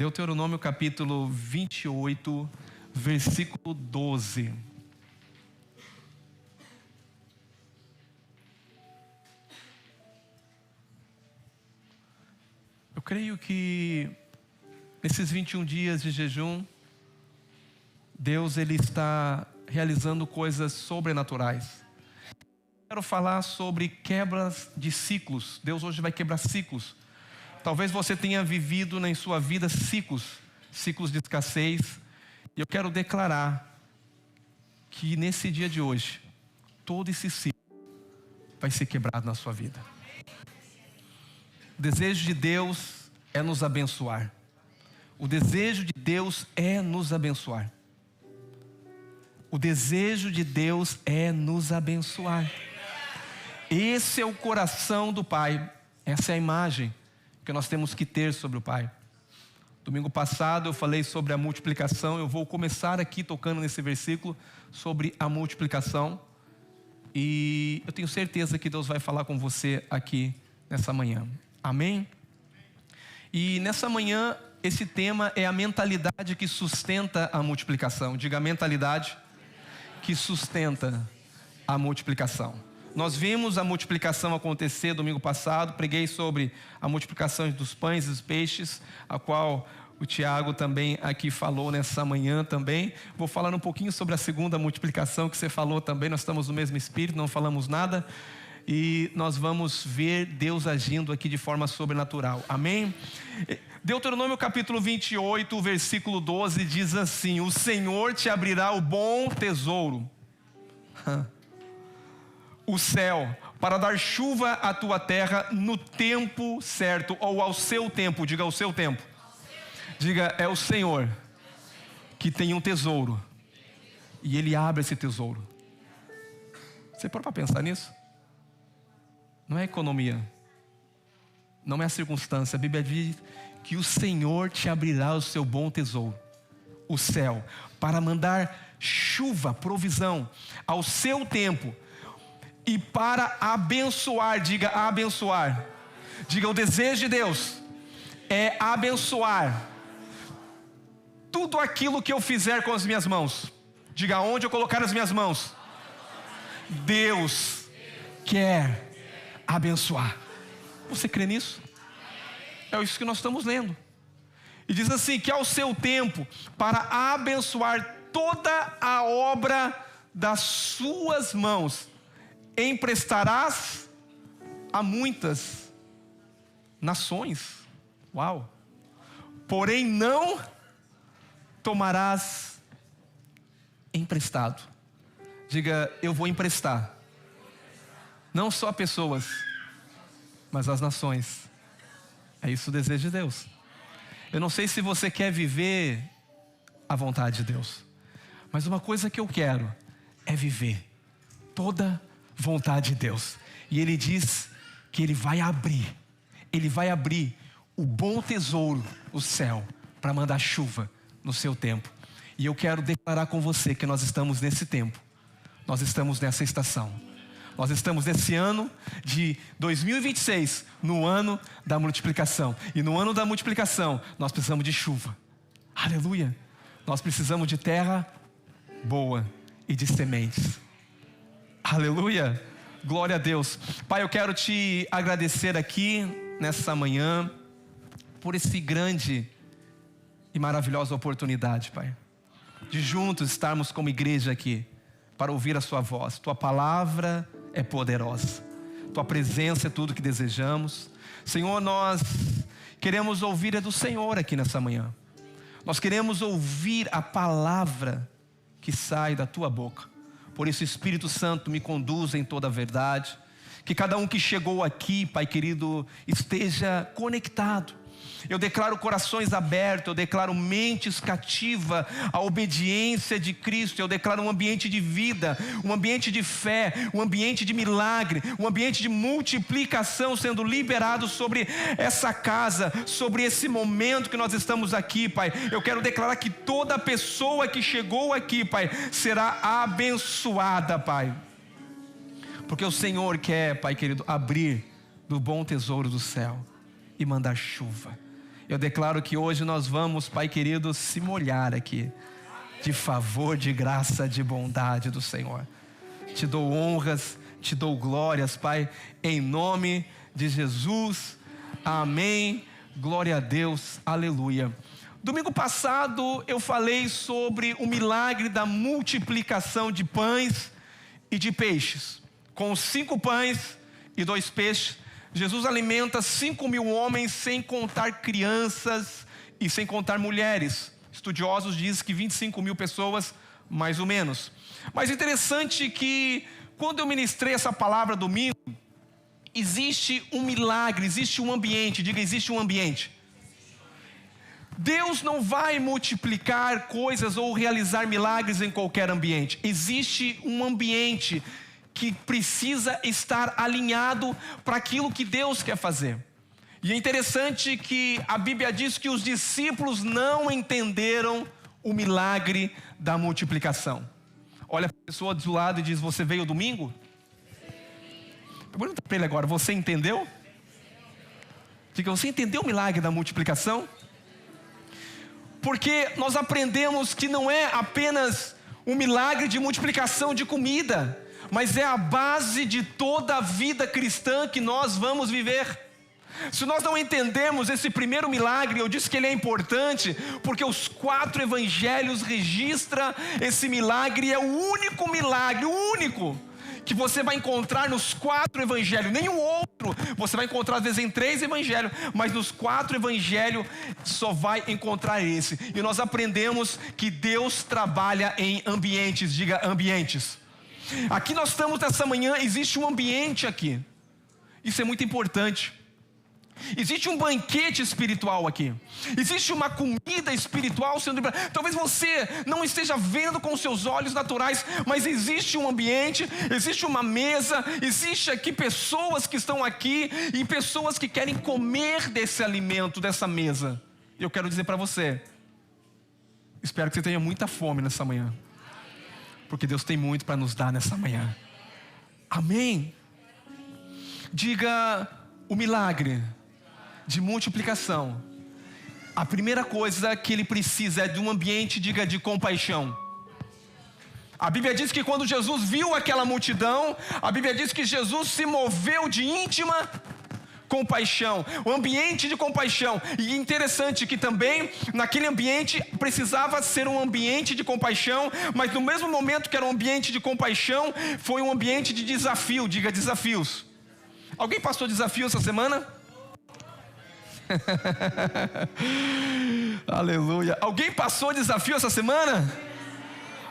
Deuteronômio capítulo 28, versículo 12. Eu creio que nesses 21 dias de jejum, Deus ele está realizando coisas sobrenaturais. Quero falar sobre quebras de ciclos. Deus hoje vai quebrar ciclos. Talvez você tenha vivido em sua vida ciclos de escassez. E eu quero declarar que nesse dia de hoje, todo esse ciclo vai ser quebrado na sua vida. O desejo de Deus é nos abençoar. O desejo de Deus é nos abençoar. O desejo de Deus é nos abençoar. Esse é o coração do Pai. Essa é a imagem que nós temos que ter sobre o Pai. Domingo passado eu falei sobre a multiplicação. Eu vou começar aqui tocando nesse versículo sobre a multiplicação. E eu tenho certeza que Deus vai falar com você aqui nessa manhã. Amém? E nessa manhã esse tema é a mentalidade que sustenta a multiplicação. Diga, a mentalidade que sustenta a multiplicação. Nós vimos a multiplicação acontecer domingo passado. Preguei sobre a multiplicação dos pães e dos peixes, a qual o Tiago também aqui falou nessa manhã também. Vou falar um pouquinho sobre a segunda multiplicação que você falou também. Nós estamos no mesmo espírito, não falamos nada. E nós vamos ver Deus agindo aqui de forma sobrenatural. Amém? Deuteronômio capítulo 28, versículo 12 diz assim: o Senhor te abrirá o bom tesouro, o céu, para dar chuva à tua terra no tempo certo, ou ao seu tempo. Diga, ao seu tempo. Diga, é o Senhor que tem um tesouro e Ele abre esse tesouro. Você parou para pensar nisso? Não é economia, não é a circunstância. A Bíblia diz que o Senhor te abrirá o seu bom tesouro, o céu, para mandar chuva, provisão, ao seu tempo, e para abençoar. Diga, abençoar. Diga, o desejo de Deus é abençoar tudo aquilo que eu fizer com as minhas mãos. Diga, onde eu colocar as minhas mãos, Deus quer abençoar. Você crê nisso? É isso que nós estamos lendo. E diz assim, que ao seu tempo, para abençoar toda a obra das suas mãos, emprestarás a muitas nações. Uau! Porém não tomarás emprestado. Diga, eu vou emprestar. Não só a pessoas, mas as nações. É isso o desejo de Deus. Eu não sei se você quer viver a vontade de Deus, mas uma coisa que eu quero é viver toda vontade de Deus. E Ele diz que Ele vai abrir o bom tesouro, o céu, para mandar chuva no seu tempo. E eu quero declarar com você que nós estamos nesse tempo. Nós estamos nessa estação. Nós estamos nesse ano de 2026, no ano da multiplicação. E no ano da multiplicação, nós precisamos de chuva. Aleluia! Nós precisamos de terra boa e de sementes. Aleluia! Glória a Deus. Pai, eu quero te agradecer aqui nessa manhã por esse grande e maravilhosa oportunidade, Pai, de juntos estarmos como igreja aqui para ouvir a sua voz. Tua palavra é poderosa. Tua presença é tudo que desejamos. Senhor, nós queremos ouvir do Senhor aqui nessa manhã. Nós queremos ouvir a palavra que sai da tua boca. Por isso, Espírito Santo, me conduza em toda a verdade. Que cada um que chegou aqui, Pai querido, esteja conectado. Eu declaro corações abertos, eu declaro mentes cativas à obediência de Cristo. Eu declaro um ambiente de vida, um ambiente de fé, um ambiente de milagre, um ambiente de multiplicação sendo liberado sobre essa casa, sobre esse momento que nós estamos aqui, Pai. Eu quero declarar que toda pessoa que chegou aqui, Pai, será abençoada, Pai. Porque o Senhor quer, Pai querido, abrir do bom tesouro do céu e mandar chuva. Eu declaro que hoje nós vamos, Pai querido, se molhar aqui, de favor, de graça, de bondade do Senhor. Te dou honras, te dou glórias, Pai, em nome de Jesus. Amém. Glória a Deus. Aleluia. Domingo passado eu falei sobre o milagre da multiplicação de pães e de peixes. Com 5 pães e 2 peixes, Jesus alimenta 5.000 homens, sem contar crianças e sem contar mulheres. Estudiosos dizem que 25.000 pessoas, mais ou menos. Mas interessante que quando eu ministrei essa palavra domingo, existe um milagre, existe um ambiente. Diga, existe um ambiente. Deus não vai multiplicar coisas ou realizar milagres em qualquer ambiente. Existe um ambiente que precisa estar alinhado para aquilo que Deus quer fazer. E é interessante que a Bíblia diz que os discípulos não entenderam o milagre da multiplicação. Olha para a pessoa do lado e diz: você veio domingo? Pergunta para ele agora: você entendeu? Diga: você entendeu o milagre da multiplicação? Porque nós aprendemos que não é apenas um milagre de multiplicação de comida, mas é a base de toda a vida cristã que nós vamos viver. Se nós não entendemos esse primeiro milagre, eu disse que ele é importante, porque os 4 evangelhos registram esse milagre, e é o único milagre, o único, que você vai encontrar nos 4 evangelhos. Nenhum outro você vai encontrar às vezes em 3 evangelhos, mas nos 4 evangelhos só vai encontrar esse. E nós aprendemos que Deus trabalha em ambientes. Diga, ambientes. Aqui nós estamos nessa manhã, existe um ambiente aqui. Isso é muito importante. Existe um banquete espiritual aqui. Existe uma comida espiritual sendo... Talvez você não esteja vendo com seus olhos naturais, mas existe um ambiente, existe uma mesa, existe aqui pessoas que estão aqui e pessoas que querem comer desse alimento, dessa mesa. E eu quero dizer para você, espero que você tenha muita fome nessa manhã, porque Deus tem muito para nos dar nessa manhã. Amém? Diga, o milagre de multiplicação, a primeira coisa que ele precisa é de um ambiente, diga, de compaixão. A Bíblia diz que quando Jesus viu aquela multidão, a Bíblia diz que Jesus se moveu de íntima compaixão, o ambiente de compaixão. E interessante que também naquele ambiente precisava ser um ambiente de compaixão, mas no mesmo momento que era um ambiente de compaixão, foi um ambiente de desafio. Diga, desafios. Alguém passou desafio essa semana? Aleluia. Alguém passou desafio essa semana?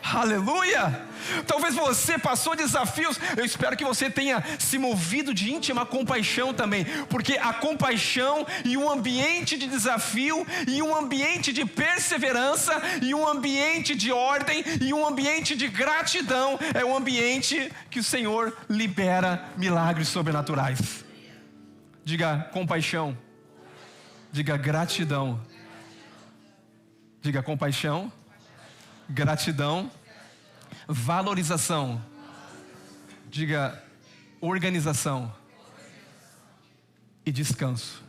Aleluia. Talvez você passou desafios. Eu espero que você tenha se movido de íntima compaixão também, porque a compaixão e um ambiente de desafio, e um ambiente de perseverança, e um ambiente de ordem, e um ambiente de gratidão, é um ambiente que o Senhor libera milagres sobrenaturais. Diga, compaixão. Diga, gratidão. Diga, compaixão, gratidão, valorização. Diga, organização e descanso.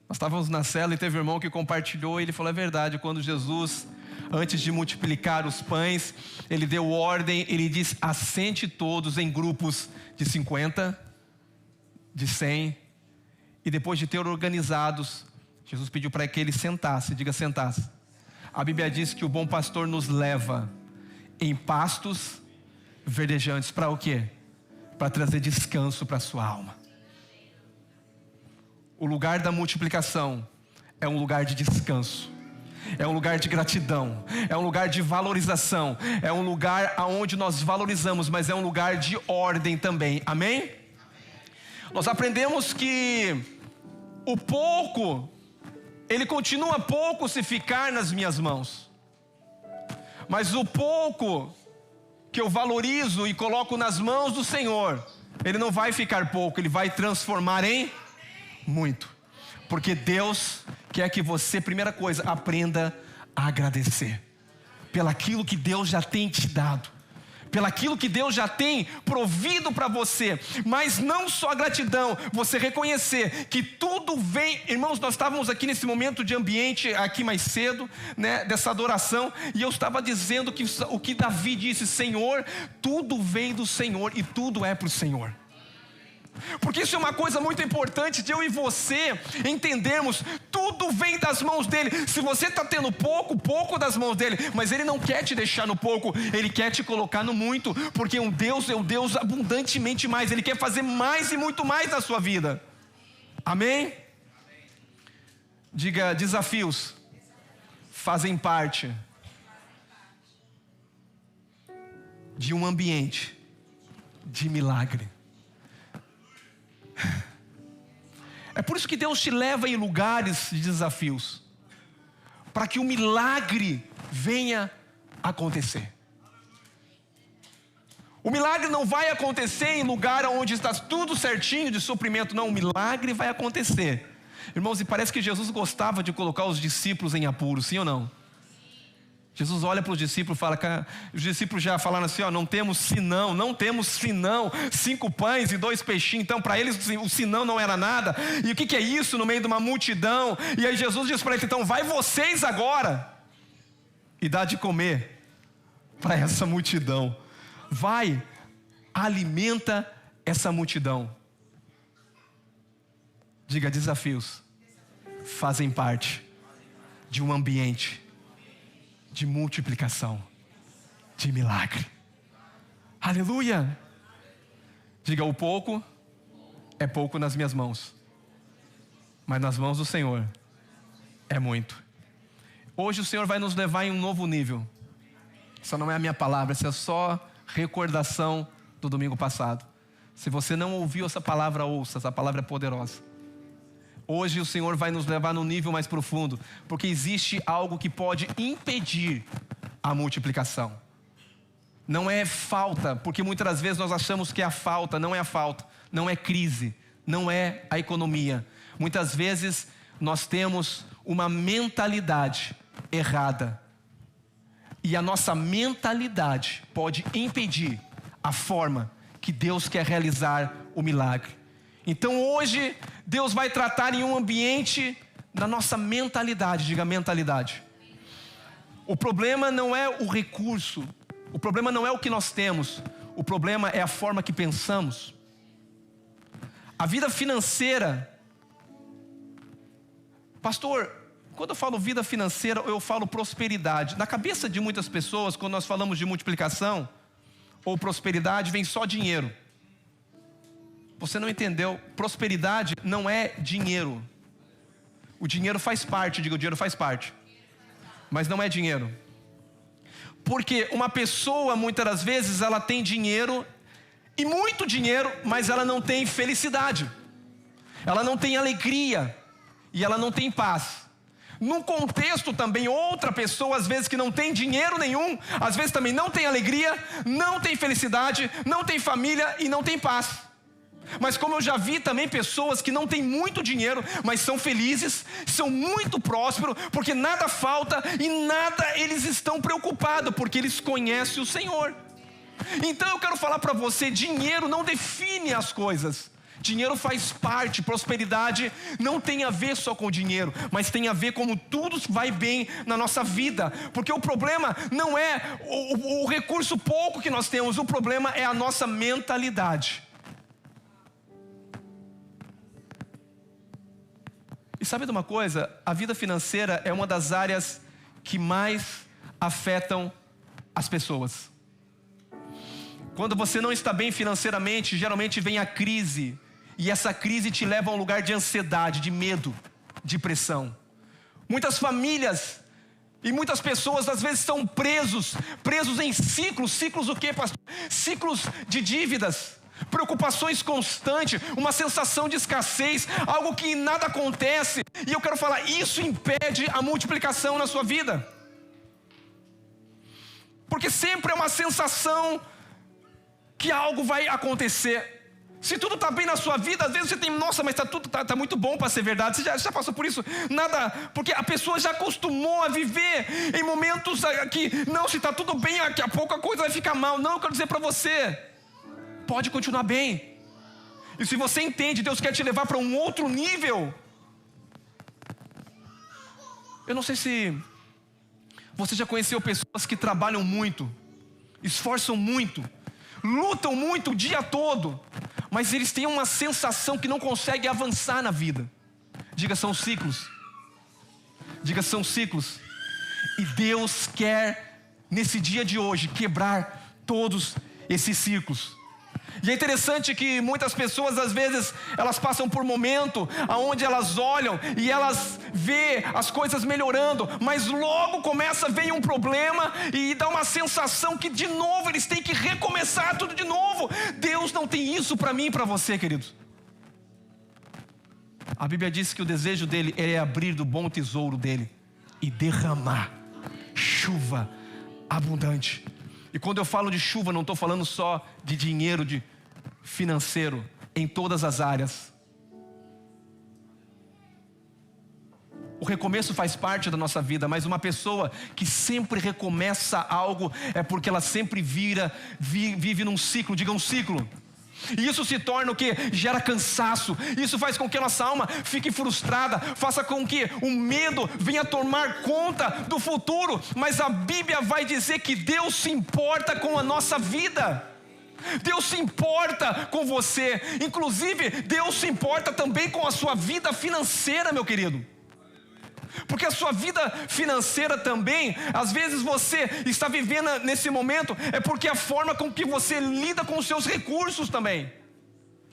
Nós estávamos na cela e teve um irmão que compartilhou, e ele falou: é verdade, quando Jesus, antes de multiplicar os pães, ele deu ordem, ele disse: assente todos em grupos de 50, de 100, e depois de ter organizados, Jesus pediu para que ele sentasse. Diga, sentasse. A Bíblia diz que o bom pastor nos leva em pastos verdejantes. Para o quê? Para trazer descanso para a sua alma. O lugar da multiplicação é um lugar de descanso, é um lugar de gratidão, é um lugar de valorização, é um lugar onde nós valorizamos, mas é um lugar de ordem também. Amém? Nós aprendemos que o pouco, ele continua pouco se ficar nas minhas mãos, mas o pouco que eu valorizo e coloco nas mãos do Senhor, ele não vai ficar pouco, ele vai transformar em muito. Porque Deus quer que você, primeira coisa, aprenda a agradecer pelaquilo que Deus já tem te dado, pelaquilo que Deus já tem provido para você, mas não só gratidão, você reconhecer que tudo vem. Irmãos, nós estávamos aqui nesse momento de ambiente aqui mais cedo, né, dessa adoração, e eu estava dizendo que o que Davi disse: Senhor, tudo vem do Senhor e tudo é para o Senhor. Porque isso é uma coisa muito importante de eu e você entendermos. Tudo vem das mãos dele. Se você está tendo pouco das mãos dele, mas ele não quer te deixar no pouco, ele quer te colocar no muito, porque um Deus é um Deus abundantemente mais. Ele quer fazer mais e muito mais na sua vida. Amém? Diga: desafios fazem parte de um ambiente de milagre. É por isso que Deus te leva em lugares de desafios, para que o milagre venha acontecer. O milagre não vai acontecer em lugar onde está tudo certinho de suprimento, não. O milagre vai acontecer, irmãos, e parece que Jesus gostava de colocar os discípulos em apuros, sim ou não? Jesus olha para os discípulos e fala, os discípulos já falaram assim: não temos senão 5 pães e 2 peixinhos. Então para eles o senão não era nada. E o que é isso no meio de uma multidão? E aí Jesus diz para eles: então vai vocês agora e dá de comer para essa multidão. Vai, alimenta essa multidão. Diga: desafios fazem parte de um ambiente de multiplicação, de milagre. Aleluia! Diga: o pouco é pouco nas minhas mãos, mas nas mãos do Senhor é muito. Hoje o Senhor vai nos levar em um novo nível. Essa não é a minha palavra, essa é só recordação do domingo passado. Se você não ouviu essa palavra, ouça, essa palavra é poderosa. Hoje o Senhor vai nos levar num nível mais profundo, porque existe algo que pode impedir a multiplicação. Não é falta, porque muitas das vezes nós achamos que é a falta. Não é a falta, não é crise, não é a economia. Muitas vezes nós temos uma mentalidade errada, e a nossa mentalidade pode impedir a forma que Deus quer realizar o milagre. Então hoje Deus vai tratar em um ambiente da nossa mentalidade. Diga: mentalidade. O problema não é o recurso, o problema não é o que nós temos, o problema é a forma que pensamos. A vida financeira, pastor, quando eu falo vida financeira, eu falo prosperidade. Na cabeça de muitas pessoas, quando nós falamos de multiplicação ou prosperidade, vem só dinheiro. Você não entendeu. Prosperidade não é dinheiro. O dinheiro faz parte, diga: o dinheiro faz parte, mas não é dinheiro. Porque uma pessoa, muitas das vezes, ela tem dinheiro, e muito dinheiro, mas ela não tem felicidade, ela não tem alegria, e ela não tem paz. Num contexto também, outra pessoa, às vezes, que não tem dinheiro nenhum, às vezes também não tem alegria, não tem felicidade, não tem família e não tem paz. Mas como eu já vi também pessoas que não têm muito dinheiro, mas são felizes, são muito prósperos, porque nada falta e nada eles estão preocupados, porque eles conhecem o Senhor. Então eu quero falar para você: dinheiro não define as coisas. Dinheiro faz parte. Prosperidade não tem a ver só com dinheiro, mas tem a ver como tudo vai bem na nossa vida. Porque o problema não é o recurso pouco que nós temos, o problema é a nossa mentalidade. E sabe de uma coisa? A vida financeira é uma das áreas que mais afetam as pessoas. Quando você não está bem financeiramente, geralmente vem a crise. E essa crise te leva a um lugar de ansiedade, de medo, de pressão. Muitas famílias e muitas pessoas às vezes estão presos em ciclos. Ciclos o quê, pastor? Ciclos de dívidas, preocupações constantes, uma sensação de escassez, algo que nada acontece. E eu quero falar, isso impede a multiplicação na sua vida. Porque sempre é uma sensação que algo vai acontecer. Se tudo está bem na sua vida, às vezes você tem, nossa, mas tá muito bom para ser verdade. Você já passou por isso? Nada, porque a pessoa já acostumou a viver em momentos que, não, se está tudo bem, daqui a pouco a coisa vai ficar mal. Não, eu quero dizer para você, pode continuar bem. E se você entende, Deus quer te levar para um outro nível. Eu não sei se você já conheceu pessoas que trabalham muito, esforçam muito, lutam muito o dia todo, mas eles têm uma sensação que não conseguem avançar na vida. Diga, são ciclos. Diga, são ciclos. E Deus quer, nesse dia de hoje, quebrar todos esses ciclos. E é interessante que muitas pessoas, às vezes, elas passam por momento onde elas olham e elas vê as coisas melhorando, mas logo começa a vir um problema e dá uma sensação que de novo eles têm que recomeçar tudo de novo. Deus não tem isso para mim e para você, queridos. A Bíblia diz que o desejo dele é abrir do bom tesouro dele e derramar chuva abundante. E quando eu falo de chuva, não estou falando só de dinheiro, de financeiro, em todas as áreas. O recomeço faz parte da nossa vida, mas uma pessoa que sempre recomeça algo é porque ela sempre vive num ciclo, diga um ciclo. E isso se torna o que? Gera cansaço. Isso faz com que a nossa alma fique frustrada, faça com que o medo venha tomar conta do futuro. Mas a Bíblia vai dizer que Deus se importa com a nossa vida. Deus se importa com você. Inclusive, Deus se importa também com a sua vida financeira, meu querido. Porque a sua vida financeira também, às vezes você está vivendo nesse momento, é porque a forma com que você lida com os seus recursos também.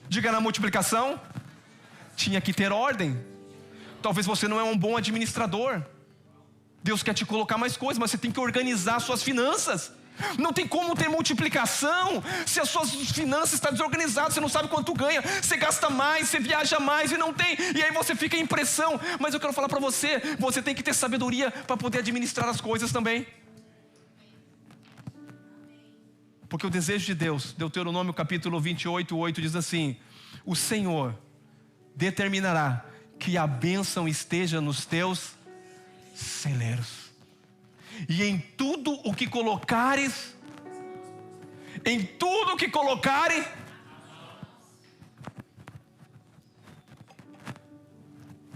Diga, na multiplicação, tinha que ter ordem. Talvez você não é um bom administrador. Deus quer te colocar mais coisas, mas você tem que organizar suas finanças. Não tem como ter multiplicação se as suas finanças estão desorganizadas. Você não sabe quanto ganha, você gasta mais, você viaja mais e não tem, e aí você fica em pressão. Mas eu quero falar para você, você tem que ter sabedoria para poder administrar as coisas também. Porque o desejo de Deus, Deuteronômio capítulo 28, 8 diz assim: o Senhor determinará que a bênção esteja nos teus celeiros, e em tudo o que colocares,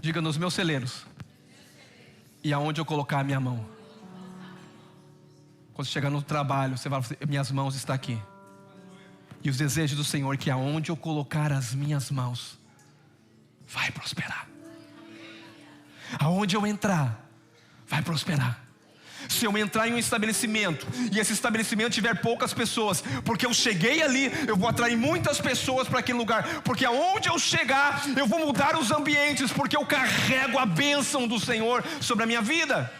diga, nos meus celeiros, e aonde eu colocar a minha mão. Quando você chegar no trabalho, você vai falar: minhas mãos estão aqui. E os desejos do Senhor é que aonde eu colocar as minhas mãos, vai prosperar. Aonde eu entrar, vai prosperar. Se eu entrar em um estabelecimento e esse estabelecimento tiver poucas pessoas, porque eu cheguei ali, eu vou atrair muitas pessoas para aquele lugar, porque aonde eu chegar, eu vou mudar os ambientes, porque eu carrego a bênção do Senhor sobre a minha vida.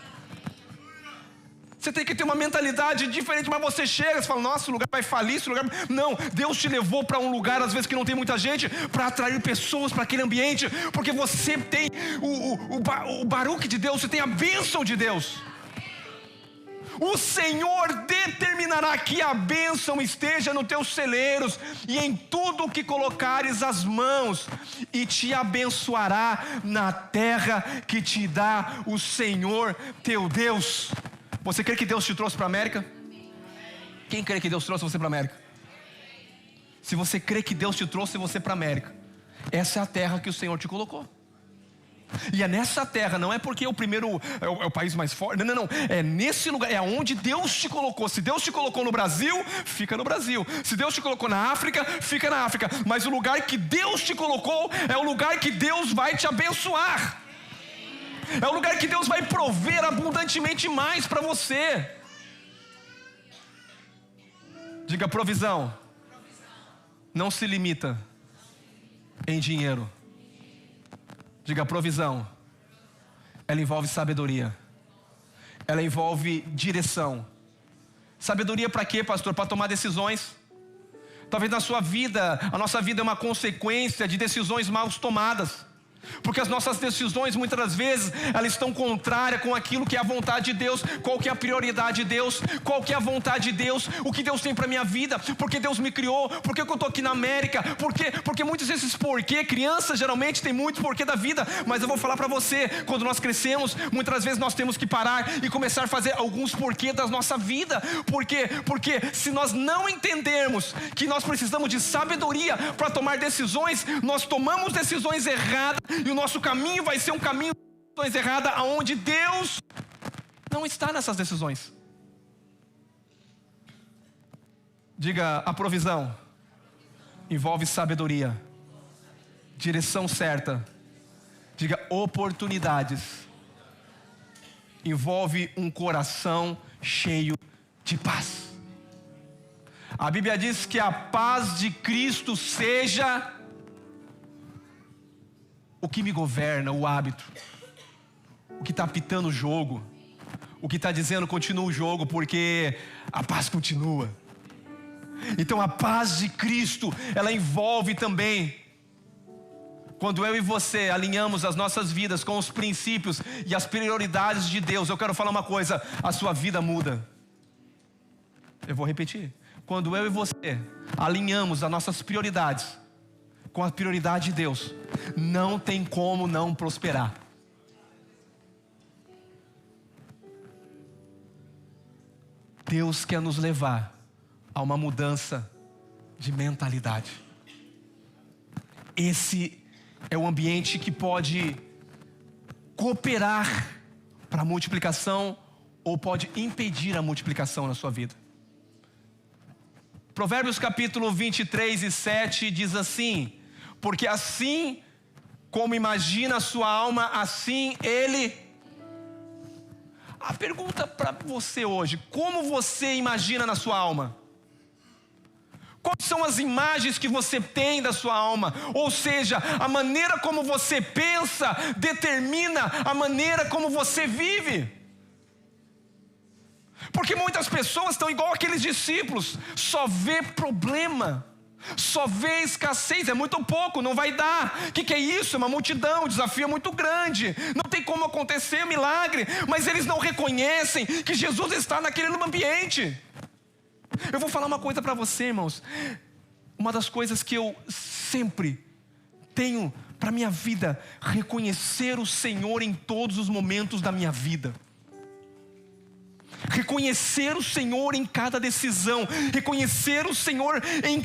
Você tem que ter uma mentalidade diferente, mas você chega e fala: nossa, o lugar vai falir, esse lugar... Não, Deus te levou para um lugar, às vezes que não tem muita gente, para atrair pessoas para aquele ambiente, porque você tem o baruque de Deus, você tem a bênção de Deus. O Senhor determinará que a bênção esteja nos teus celeiros e em tudo o que colocares as mãos, e te abençoará na terra que te dá o Senhor teu Deus. Você crê que Deus te trouxe para a América? Quem crê que Deus trouxe você para a América? Se você crê que Deus te trouxe você para a América, essa é a terra que o Senhor te colocou. E é nessa terra, não é porque o primeiro é o país mais forte, não, é nesse lugar, é onde Deus te colocou. Se Deus te colocou no Brasil, fica no Brasil. Se Deus te colocou na África, fica na África. Mas o lugar que Deus te colocou é o lugar que Deus vai te abençoar. É o lugar que Deus vai prover abundantemente mais para você. Diga, provisão não se limita em dinheiro. Diga, provisão, ela envolve sabedoria, ela envolve direção. Sabedoria para quê, pastor? Para tomar decisões. Talvez na sua vida, a nossa vida é uma consequência de decisões mal tomadas. Porque as nossas decisões, muitas das vezes, elas estão contrárias com aquilo que é a vontade de Deus. Qual que é a prioridade de Deus? Qual que é a vontade de Deus? O que Deus tem para a minha vida? Por que Deus me criou? Por que eu estou aqui na América? Porque muitos desses porquê, crianças geralmente têm muitos porquê da vida. Mas eu vou falar para você, quando nós crescemos, muitas das vezes nós temos que parar e começar a fazer alguns porquê da nossa vida. Por quê? Porque se nós não entendermos que nós precisamos de sabedoria para tomar decisões, nós tomamos decisões erradas e o nosso caminho vai ser um caminho de decisões erradas, aonde Deus não está nessas decisões. Diga, a provisão envolve sabedoria, direção certa. Diga, oportunidades envolve um coração cheio de paz. A Bíblia diz que a paz de Cristo seja o que me governa, o hábito, o que está apitando o jogo, o que está dizendo continua o jogo, porque a paz continua. Então a paz de Cristo, ela envolve também, quando eu e você alinhamos as nossas vidas com os princípios e as prioridades de Deus. Eu quero falar uma coisa, a sua vida muda. Eu vou repetir. Quando eu e você alinhamos as nossas prioridades com a prioridade de Deus, não tem como não prosperar. Deus quer nos levar a uma mudança de mentalidade. Esse é o ambiente que pode cooperar para a multiplicação ou pode impedir a multiplicação na sua vida. Provérbios capítulo 23:7 diz assim: porque assim como imagina a sua alma, assim ele... A pergunta para você hoje: como você imagina na sua alma? Quais são as imagens que você tem da sua alma? Ou seja, a maneira como você pensa determina a maneira como você vive. Porque muitas pessoas estão igual aqueles discípulos, só vê problema, só vê escassez, é muito pouco, não vai dar. O que é isso? É uma multidão, o desafio é muito grande, não tem como acontecer milagre. Mas eles não reconhecem que Jesus está naquele ambiente. Eu vou falar uma coisa para você, irmãos. Uma das coisas que eu sempre tenho para minha vida, reconhecer o Senhor em todos os momentos da minha vida. Reconhecer o Senhor em cada decisão, reconhecer o Senhor em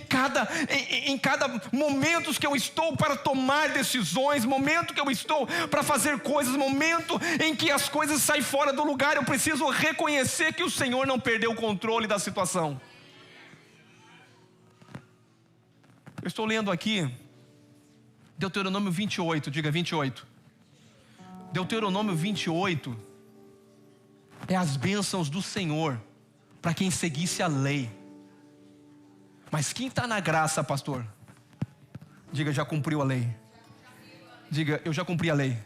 cada momento que eu estou para tomar decisões, momento que eu estou para fazer coisas, momento em que as coisas saem fora do lugar. Eu preciso reconhecer que o Senhor não perdeu o controle da situação. Eu estou lendo aqui Deuteronômio 28, diga 28. Deuteronômio 28 é as bênçãos do Senhor para quem seguisse a lei. Mas quem está na graça, pastor? Diga, já cumpriu a lei. Diga, eu já cumpri a lei.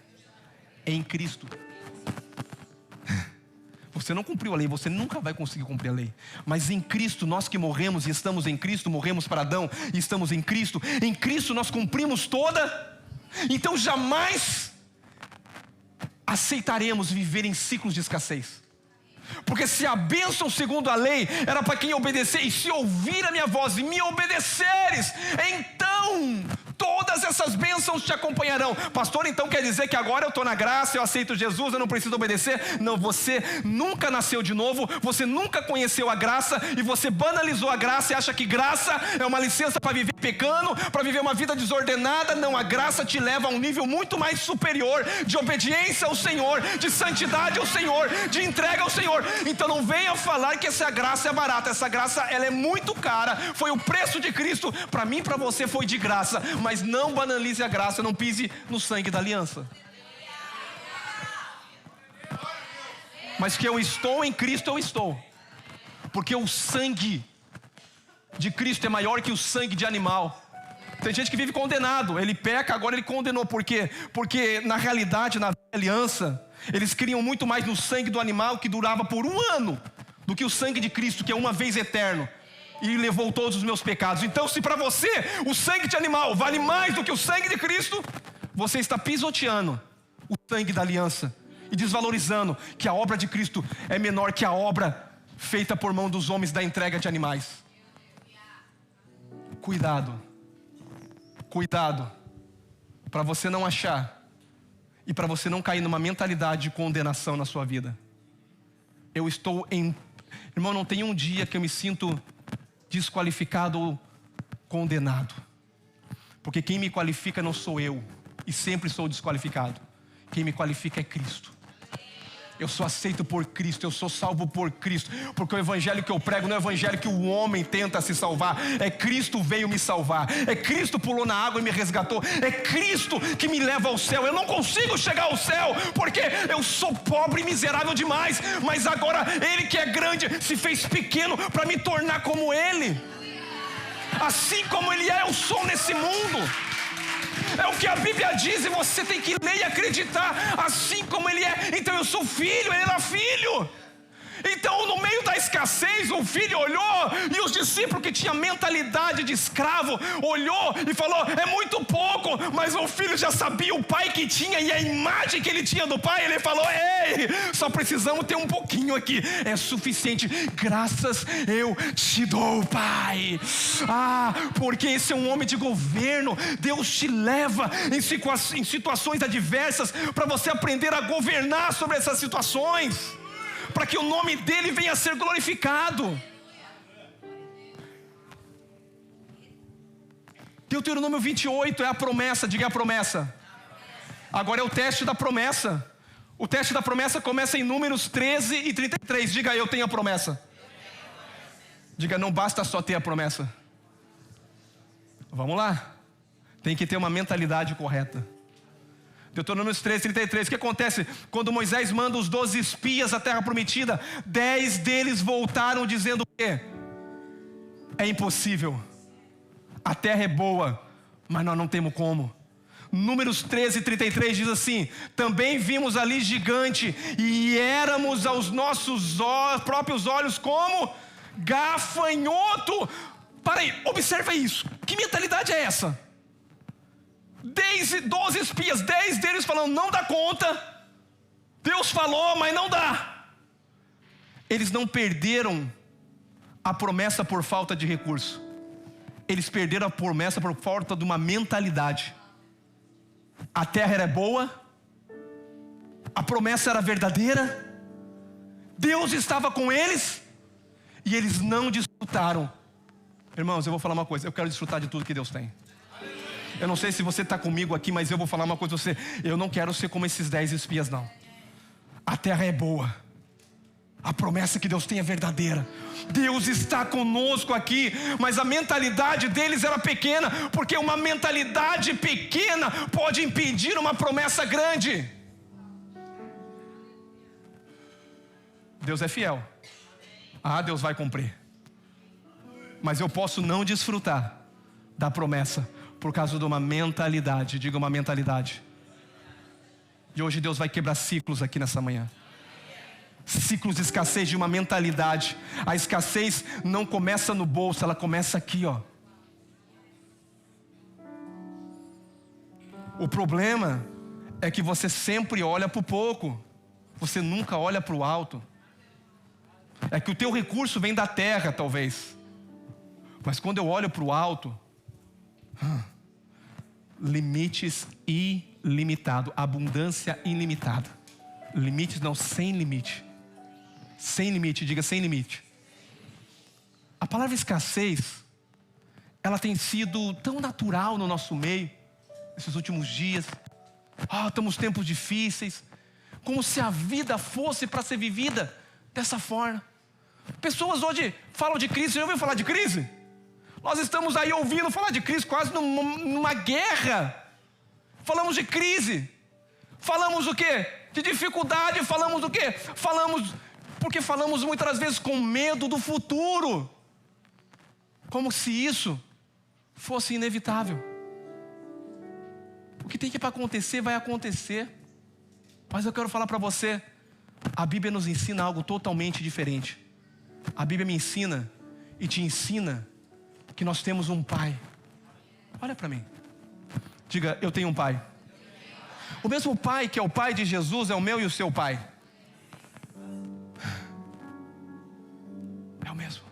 Em Cristo. Você não cumpriu a lei, você nunca vai conseguir cumprir a lei. Mas em Cristo, nós que morremos e estamos em Cristo, morremos para Adão e estamos em Cristo. Em Cristo nós cumprimos toda. Então jamais aceitaremos viver em ciclos de escassez. Porque se a bênção segundo a lei era para quem obedecer, e se ouvir a minha voz e me obedeceres, então todas essas bênçãos te acompanharão. Pastor, então quer dizer que agora eu estou na graça, eu aceito Jesus, eu não preciso obedecer? Não, você nunca nasceu de novo, você nunca conheceu a graça, e você banalizou a graça e acha que graça é uma licença para viver pecando, para viver uma vida desordenada. Não, a graça te leva a um nível muito mais superior, de obediência ao Senhor, de santidade ao Senhor, de entrega ao Senhor. Então não venha falar que essa graça é barata. Essa graça, ela é muito cara. Foi o preço de Cristo. Para mim, para você foi de graça. Mas não banalize a graça. Não pise no sangue da aliança. Mas que eu estou em Cristo, eu estou. Porque o sangue de Cristo é maior que o sangue de animal. Tem gente que vive condenado. Ele peca, agora ele condenou. Por quê? Porque na realidade, na aliança, eles criam muito mais no sangue do animal, que durava por 1 ano, do que o sangue de Cristo, que é uma vez eterno, e levou todos os meus pecados. Então, se para você o sangue de animal vale mais do que o sangue de Cristo, você está pisoteando o sangue da aliança e desvalorizando que a obra de Cristo é menor que a obra feita por mão dos homens da entrega de animais. Cuidado, cuidado, para você não achar e para você não cair numa mentalidade de condenação na sua vida. Irmão, não tem um dia que eu me sinto desqualificado ou condenado, porque quem me qualifica não sou eu, e sempre sou desqualificado. Quem me qualifica é Cristo. Eu sou aceito por Cristo, eu sou salvo por Cristo, porque o evangelho que eu prego não é o evangelho que o homem tenta se salvar, é Cristo veio me salvar, é Cristo pulou na água e me resgatou, é Cristo que me leva ao céu. Eu não consigo chegar ao céu, porque eu sou pobre e miserável demais, mas agora Ele que é grande se fez pequeno para me tornar como Ele. Assim como Ele é, eu sou nesse mundo. É o que a Bíblia diz e você tem que ler e acreditar. Assim como Ele é, então eu sou filho, Ele era filho. Então no meio da escassez o filho olhou, e os discípulos que tinham mentalidade de escravo olhou e falou, é muito pouco. Mas o filho já sabia o pai que tinha e a imagem que ele tinha do pai. Ele falou, ei, só precisamos ter um pouquinho aqui, é suficiente. Graças eu te dou, pai. Porque esse é um homem de governo. Deus te leva em situações adversas para você aprender a governar sobre essas situações, para que o nome dele venha a ser glorificado. Deuteronômio 28 é a promessa, diga a promessa. Agora é o teste da promessa. O teste da promessa começa em Números 13 e 33. Diga, eu tenho a promessa. Diga, não basta só ter a promessa. Vamos lá. Tem que ter uma mentalidade correta. Deuteronômio 13, 33, o que acontece? Quando Moisés manda os 12 espias à terra prometida, 10 deles voltaram dizendo o quê? É impossível, a terra é boa, mas nós não temos como. Números 13, 33 diz assim, também vimos ali gigante, e éramos aos nossos próprios olhos como gafanhoto. Para aí, observa isso, que mentalidade é essa? 12 espias, 10 deles falando, não dá conta. Deus falou, mas não dá. Eles não perderam a promessa por falta de recurso. Eles perderam a promessa por falta de uma mentalidade. A terra era boa, a promessa era verdadeira, Deus estava com eles, e eles não desfrutaram. Irmãos, eu vou falar uma coisa, eu quero desfrutar de tudo que Deus tem. Eu não sei se você está comigo aqui, mas eu vou falar uma coisa para você. Eu não quero ser como esses 10 espias, não. A terra é boa, a promessa que Deus tem é verdadeira, Deus está conosco aqui. Mas a mentalidade deles era pequena, porque uma mentalidade pequena pode impedir uma promessa grande. Deus é fiel. Deus vai cumprir. Mas eu posso não desfrutar da promessa por causa de uma mentalidade. Diga, uma mentalidade. E hoje Deus vai quebrar ciclos aqui nessa manhã. Ciclos de escassez, de uma mentalidade. A escassez não começa no bolso, ela começa aqui, ó. O problema é que você sempre olha para o pouco, você nunca olha para o alto. É que o teu recurso vem da terra, talvez, mas quando eu olho para o alto, limites ilimitado, abundância ilimitada. Limites não, sem limite. Sem limite, diga sem limite. A palavra escassez, ela tem sido tão natural no nosso meio esses últimos dias. Estamos tempos difíceis, como se a vida fosse para ser vivida dessa forma. Pessoas hoje falam de crise. Você já ouviu falar de crise? Nós estamos aí ouvindo falar de crise, quase numa guerra. Falamos de crise. Falamos o quê? De dificuldade. Falamos do quê? Porque falamos muitas vezes com medo do futuro, como se isso fosse inevitável. O que tem que para acontecer, vai acontecer. Mas eu quero falar para você, a Bíblia nos ensina algo totalmente diferente. A Bíblia me ensina e te ensina que nós temos um Pai. Olha para mim. Diga, eu tenho um Pai. O mesmo Pai que é o Pai de Jesus é o meu e o seu Pai. É o mesmo.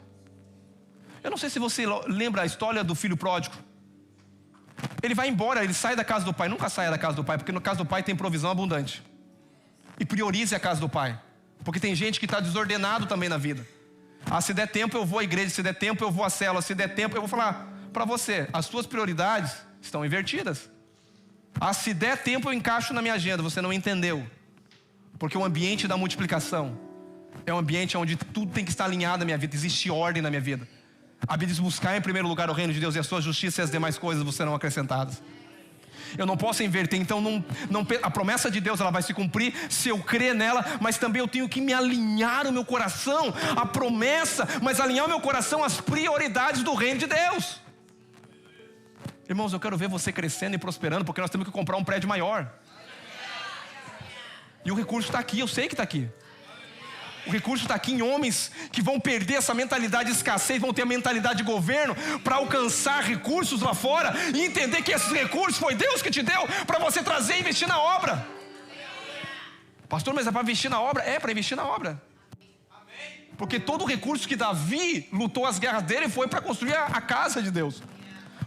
Eu não sei se você lembra a história do filho pródigo. Ele vai embora, ele sai da casa do pai. Nunca saia da casa do pai, porque no casa do pai tem provisão abundante. E priorize a casa do pai, porque tem gente que está desordenado também na vida. Se der tempo eu vou à igreja, se der tempo eu vou à célula, se der tempo eu vou falar para você, as suas prioridades estão invertidas. Se der tempo eu encaixo na minha agenda, você não entendeu. Porque o ambiente da multiplicação é um ambiente onde tudo tem que estar alinhado na minha vida, existe ordem na minha vida. A Bíblia diz: buscar em primeiro lugar o reino de Deus e a sua justiça, e as demais coisas vos serão acrescentadas. Eu não posso inverter, então a promessa de Deus ela vai se cumprir se eu crer nela, mas também eu tenho que me alinhar o meu coração à promessa, mas alinhar o meu coração às prioridades do reino de Deus. Irmãos, eu quero ver você crescendo e prosperando, porque nós temos que comprar um prédio maior. E o recurso está aqui, eu sei que está aqui. O recurso está aqui em homens que vão perder essa mentalidade de escassez, vão ter a mentalidade de governo para alcançar recursos lá fora e entender que esses recursos foi Deus que te deu para você trazer e investir na obra. Pastor, mas é para investir na obra? É para investir na obra. Porque todo o recurso que Davi lutou as guerras dele foi para construir a casa de Deus.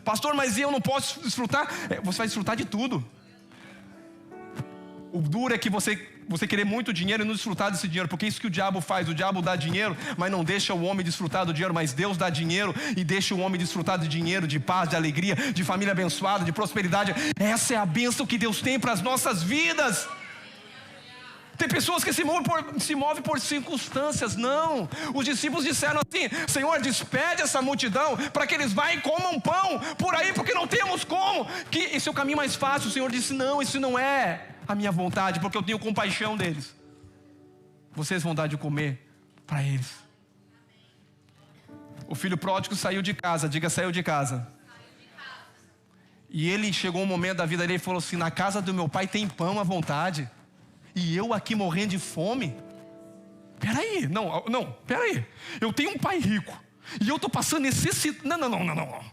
Pastor, mas eu não posso desfrutar? Você vai desfrutar de tudo. O duro é que você querer muito dinheiro e não desfrutar desse dinheiro, porque é isso que o diabo faz. O diabo dá dinheiro, mas não deixa o homem desfrutar do dinheiro. Mas Deus dá dinheiro e deixa o homem desfrutar de dinheiro, de paz, de alegria, de família abençoada, de prosperidade. Essa é a bênção que Deus tem para as nossas vidas. Tem pessoas que se movem por circunstâncias. Não, os discípulos disseram assim: Senhor, despede essa multidão para que eles vá e comam pão por aí, porque não temos como. Que esse é o caminho mais fácil. O Senhor disse: não, isso não é a minha vontade, porque eu tenho compaixão deles. Vocês vão dar de comer para eles. O filho pródigo saiu de casa. Diga: saiu de casa. E ele chegou um momento da vida dele e falou assim: na casa do meu pai tem pão à vontade, e eu aqui morrendo de fome. Peraí, peraí. Eu tenho um pai rico e eu estou passando necessidade. Não.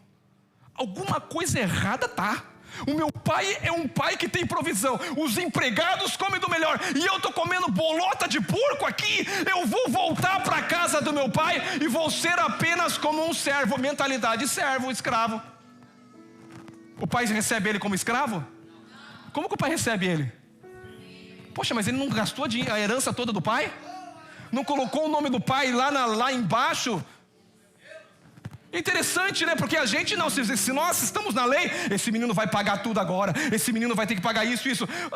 Alguma coisa errada tá. O meu pai é um pai que tem provisão. Os empregados comem do melhor e eu estou comendo bolota de porco aqui. Eu vou voltar para a casa do meu pai e vou ser apenas como um servo. Mentalidade servo, escravo. O pai recebe ele como escravo? Como que o pai recebe ele? Poxa, mas ele não gastou a herança toda do pai? Não colocou o nome do pai lá embaixo? Interessante, né? Porque a gente não, se nós estamos na lei, esse menino vai pagar tudo agora, esse menino vai ter que pagar isso.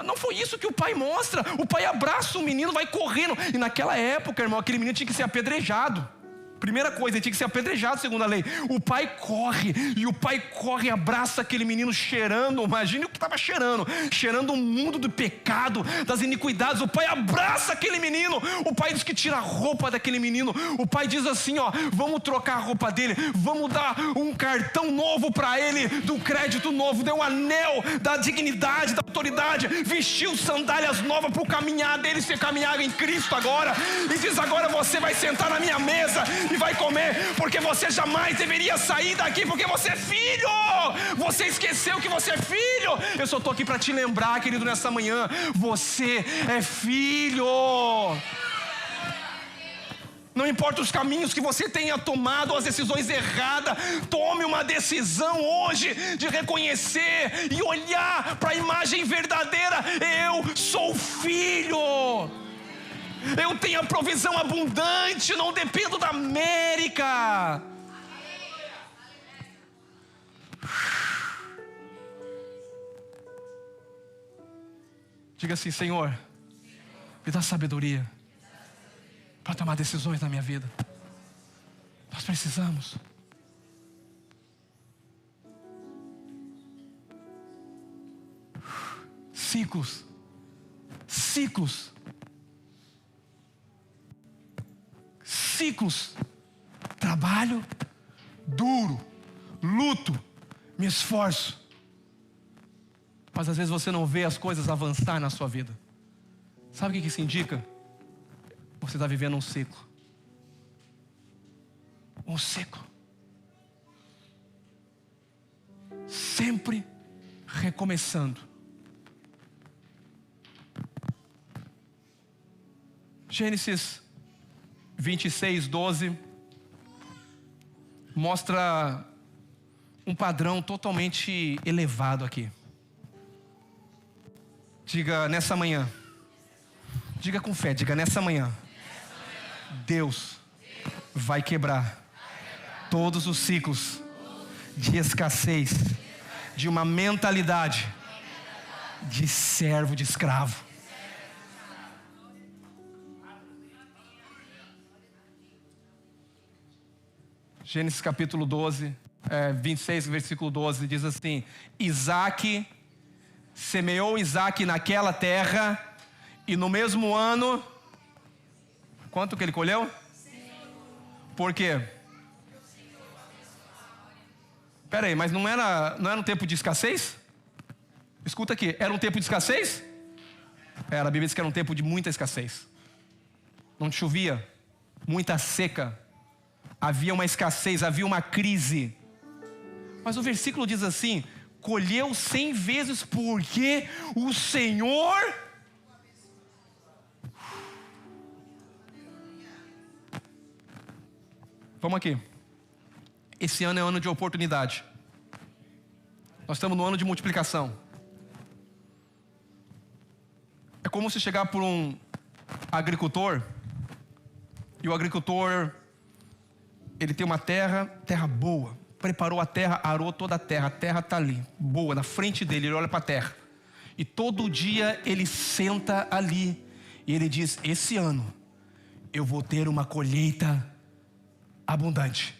Não foi isso que o pai mostra. O pai abraça o menino, vai correndo. E naquela época, irmão, aquele menino tinha que ser apedrejado. Primeira coisa, ele tinha que ser apedrejado segundo a lei. O pai corre e abraça aquele menino cheirando. Imagine o que estava cheirando o mundo do pecado, das iniquidades. O pai abraça aquele menino. O pai diz que tira a roupa daquele menino. O pai diz assim: ó, vamos trocar a roupa dele, vamos dar um cartão novo para ele, do crédito novo, deu um anel da dignidade, da autoridade, vestiu sandálias novas para o caminhar dele ser caminhar em Cristo agora. E diz: agora você vai sentar na minha mesa e vai comer, porque você jamais deveria sair daqui, porque você é filho. Você esqueceu que você é filho. Eu só estou aqui para te lembrar, querido, nessa manhã: você é filho. Não importa os caminhos que você tenha tomado, as decisões erradas, tome uma decisão hoje de reconhecer e olhar para a imagem verdadeira. Eu sou filho. Eu tenho a provisão abundante, não dependo da América. Diga assim: Senhor, me dá sabedoria para tomar decisões na minha vida. Nós precisamos. Ciclos. Trabalho duro, luto, me esforço. Mas às vezes você não vê as coisas avançar na sua vida. Sabe o que isso indica? Você está vivendo um ciclo. Um ciclo. Sempre recomeçando. Gênesis 26, 12 mostra um padrão totalmente elevado aqui. Diga nessa manhã. Diga com fé, diga nessa manhã. Deus vai quebrar todos os ciclos de escassez, de uma mentalidade de servo, de escravo. Gênesis capítulo 12, 26, versículo 12, diz assim: semeou Isaac naquela terra, e no mesmo ano, quanto que ele colheu? Por quê? Espera aí, mas não era um tempo de escassez? Escuta aqui, era um tempo de escassez? Era, a Bíblia diz que era um tempo de muita escassez. Não chovia, muita seca. Havia uma escassez, havia uma crise. Mas o versículo diz assim: colheu 100 vezes porque o Senhor... Vamos aqui. Esse ano é ano de oportunidade. Nós estamos no ano de multiplicação. É como se chegar por um agricultor, e o agricultor, ele tem uma terra boa, preparou a terra, arou toda a terra está ali, boa, na frente dele, ele olha para a terra, e todo dia ele senta ali, e ele diz: esse ano eu vou ter uma colheita abundante.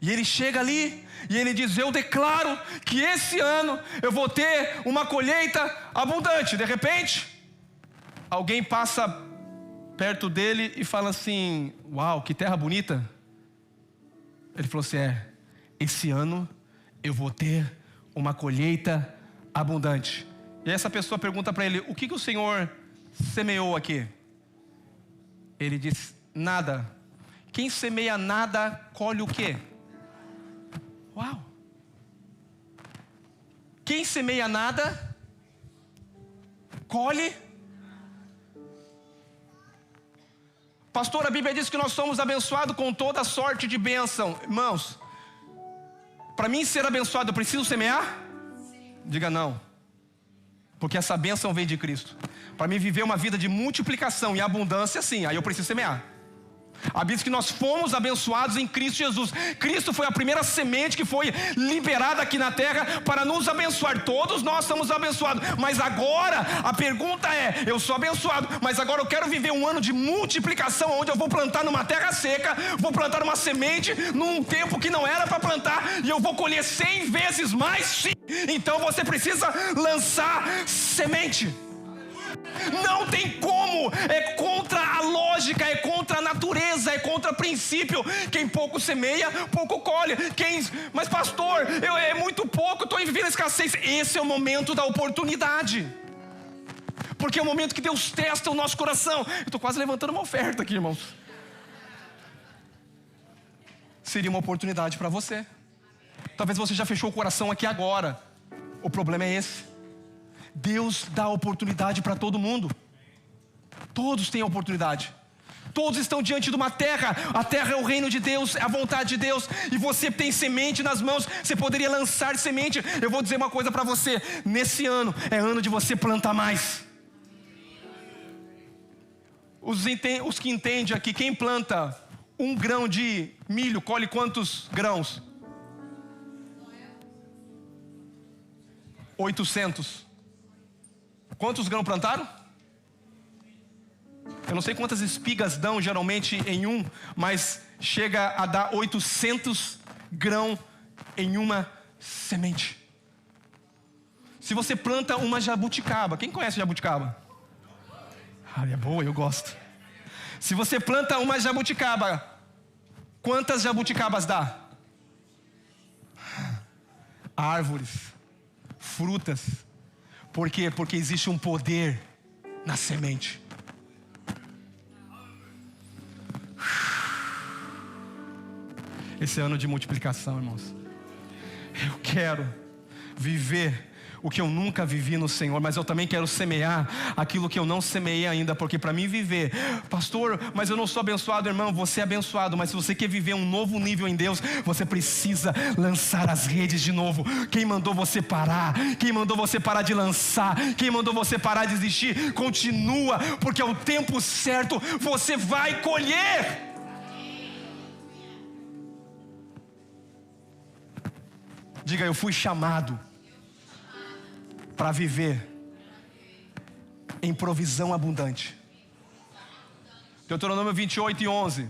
E ele chega ali e ele diz: eu declaro que esse ano eu vou ter uma colheita abundante. De repente, alguém passa perto dele e fala assim: uau, que terra bonita. Ele falou assim: esse ano eu vou ter uma colheita abundante. E essa pessoa pergunta para ele: o que o Senhor semeou aqui? Ele diz: nada. Quem semeia nada, colhe o quê? Uau! Quem semeia nada, colhe. Pastor, a Bíblia diz que nós somos abençoados com toda sorte de bênção. Irmãos, para mim ser abençoado, eu preciso semear? Diga não. Porque essa bênção vem de Cristo. Para mim viver uma vida de multiplicação e abundância, sim, aí eu preciso semear. A Bíblia diz que nós fomos abençoados em Cristo Jesus. Cristo foi a primeira semente que foi liberada aqui na terra para nos abençoar. Todos nós somos abençoados. Mas agora a pergunta é: eu sou abençoado, mas agora eu quero viver um ano de multiplicação, onde eu vou plantar numa terra seca, vou plantar uma semente num tempo que não era para plantar, e eu vou colher 100 vezes mais, sim. Então você precisa lançar semente. Não tem como, é contra a lógica, é contra a natureza, é contra o princípio. Quem pouco semeia, pouco colhe. Mas pastor, é muito pouco, estou vivendo escassez. Esse é o momento da oportunidade, porque é o momento que Deus testa o nosso coração. Eu estou quase levantando uma oferta aqui, irmãos. Seria uma oportunidade para você. Talvez você já fechou o coração aqui agora. O problema é esse: Deus dá oportunidade para todo mundo. Todos têm oportunidade. Todos estão diante de uma terra. A terra é o reino de Deus, é a vontade de Deus. E você tem semente nas mãos. Você poderia lançar semente. Eu vou dizer uma coisa para você: nesse ano é ano de você plantar mais. Os que entendem aqui, quem planta 1 grão de milho colhe quantos grãos? 800. Quantos grãos plantaram? Eu não sei quantas espigas dão geralmente em um, mas chega a dar 800 grãos em uma semente. Se você planta uma jabuticaba, quem conhece jabuticaba? Ah, é boa, eu gosto. Se você planta uma jabuticaba, quantas jabuticabas dá? Árvores, frutas. Por quê? Porque existe um poder na semente. Esse é ano de multiplicação, irmãos. Eu quero viver o que eu nunca vivi no Senhor, mas eu também quero semear aquilo que eu não semeei ainda, porque para mim viver, pastor, mas eu não sou abençoado. Irmão, você é abençoado, mas se você quer viver um novo nível em Deus, você precisa lançar as redes de novo. Quem mandou você parar? Quem mandou você parar de lançar? Quem mandou você parar de desistir? Continua, porque ao tempo certo você vai colher. Diga, eu fui chamado para viver em provisão abundante. Deuteronômio 28:11.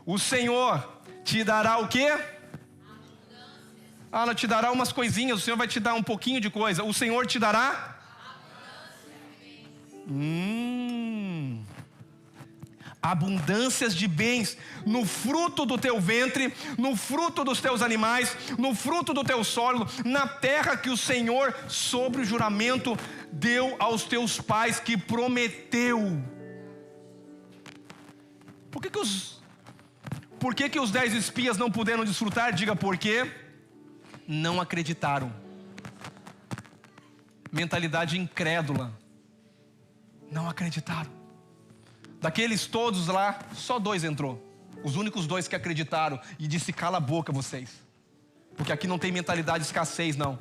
O Senhor te dará o quê? Não te dará umas coisinhas. O Senhor vai te dar um pouquinho de coisa. O Senhor te dará abundâncias de bens no fruto do teu ventre, no fruto dos teus animais, no fruto do teu solo, na terra que o Senhor, sobre o juramento, deu aos teus pais, que prometeu. Por que os 10 espias não puderam desfrutar? Diga, por quê? Não acreditaram. Mentalidade incrédula. Não acreditaram. Daqueles todos lá, só 2 entrou. Os únicos 2 que acreditaram e disse, cala a boca vocês. Porque aqui não tem mentalidade de escassez, não.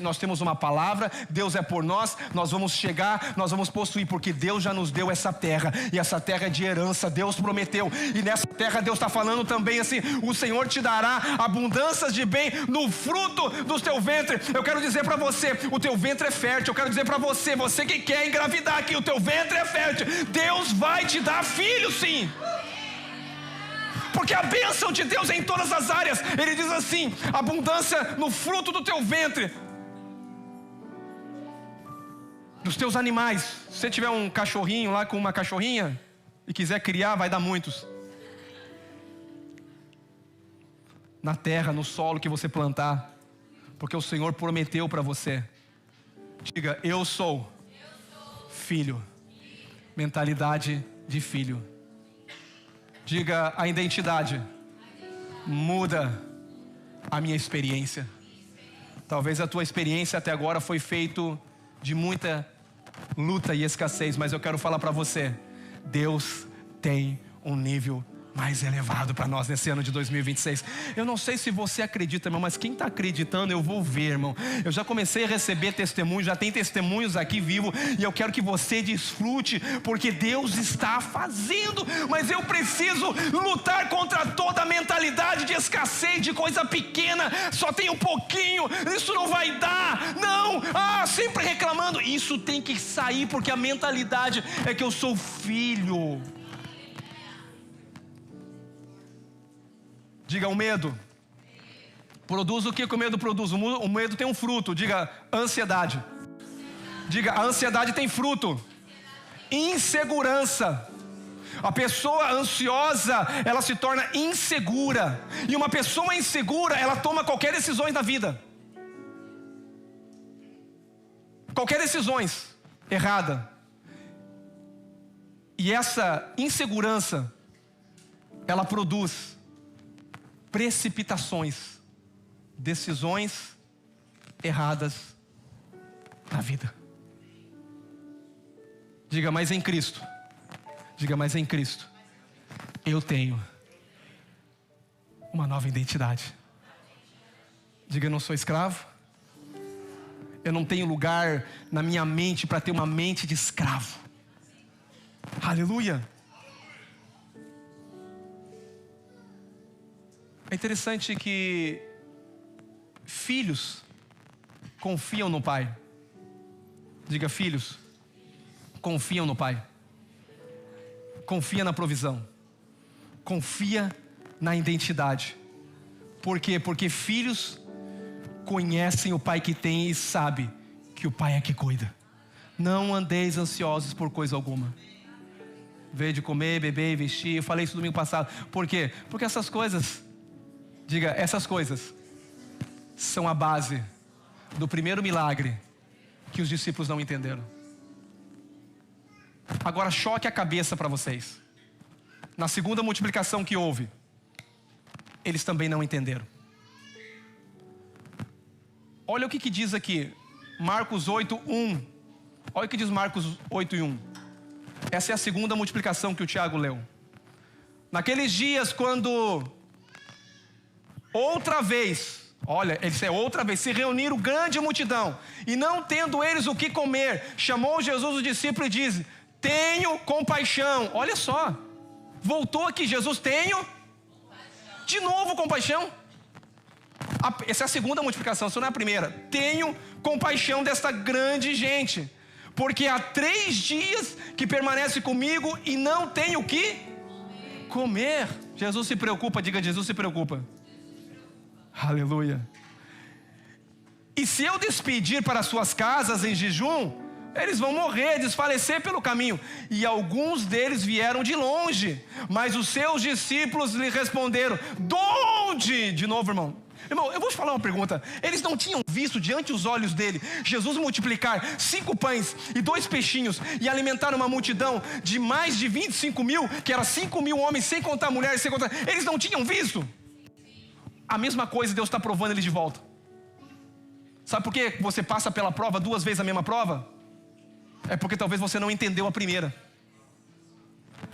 Nós temos uma palavra, Deus é por nós, nós vamos chegar, nós vamos possuir, porque Deus já nos deu essa terra, e essa terra é de herança, Deus prometeu, e nessa terra Deus está falando também assim, o Senhor te dará abundâncias de bem no fruto do teu ventre. Eu quero dizer para você, o teu ventre é fértil. Eu quero dizer para você, você que quer engravidar aqui, o teu ventre é fértil, Deus vai te dar filho, sim. Porque a bênção de Deus é em todas as áreas. Ele diz assim, abundância no fruto do teu ventre, dos teus animais. Se você tiver um cachorrinho lá com uma cachorrinha e quiser criar, vai dar muitos. Na terra, no solo que você plantar, porque o Senhor prometeu para você. Diga, eu sou filho. Mentalidade de filho. Diga, a identidade muda a minha experiência. Talvez a tua experiência até agora foi feito de muita luta e escassez, mas eu quero falar para você, Deus tem um nível mais elevado para nós nesse ano de 2026. Eu não sei se você acredita, irmão, mas quem está acreditando, eu vou ver, irmão. Eu já comecei a receber testemunhos, já tem testemunhos aqui vivo, e eu quero que você desfrute, porque Deus está fazendo. Mas eu preciso lutar contra toda a mentalidade de escassez, de coisa pequena, só tem um pouquinho, isso não vai dar, não, sempre reclamando. Isso tem que sair, porque a mentalidade é que eu sou filho. Diga, o medo produz o que o medo produz? O medo tem um fruto. Diga, ansiedade. Diga, a ansiedade tem fruto. Insegurança. A pessoa ansiosa, ela se torna insegura. E uma pessoa insegura, ela toma qualquer decisão na vida. Qualquer decisão errada. E essa insegurança, ela produz precipitações, decisões erradas na vida. Diga, mas em Cristo. Diga, mas em Cristo eu tenho uma nova identidade. Diga, eu não sou escravo. Eu não tenho lugar na minha mente para ter uma mente de escravo. Aleluia. É interessante que filhos confiam no pai. Diga, filhos confiam no pai. Confia na provisão. Confia na identidade. Por quê? Porque filhos conhecem o pai que tem e sabem que o pai é que cuida. Não andeis ansiosos por coisa alguma. Veio de comer, beber e vestir. Eu falei isso domingo passado. Por quê? Porque essas coisas, diga, essas coisas são a base do primeiro milagre que os discípulos não entenderam. Agora choque a cabeça para vocês. Na segunda multiplicação que houve, eles também não entenderam. Olha o que diz aqui Marcos 8:1. Olha o que diz Marcos 8:1. Essa é a segunda multiplicação que o Tiago leu. Naqueles dias, quando outra vez, olha, ele é outra vez, se reuniram grande multidão, e não tendo eles o que comer, chamou Jesus os discípulos e disse: tenho compaixão. Olha só, voltou aqui Jesus, tenho de novo compaixão. Essa é a segunda multiplicação, isso não é a primeira. Tenho compaixão desta grande gente, porque há 3 dias que permanece comigo e não tem o que comer. Jesus se preocupa, diga: Jesus se preocupa. Aleluia. E se eu despedir para suas casas em jejum, eles vão morrer, desfalecer pelo caminho. E alguns deles vieram de longe, mas os seus discípulos lhe responderam: donde? De novo, irmão, eu vou te falar uma pergunta. Eles não tinham visto diante dos olhos dele Jesus multiplicar 5 pães e 2 peixinhos e alimentar uma multidão de mais de 25 mil, que era 5 mil homens, sem contar mulheres, sem contar... Eles não tinham visto? A mesma coisa Deus está provando eles de volta. Sabe por que você passa pela prova 2 vezes a mesma prova? É porque talvez você não entendeu a primeira.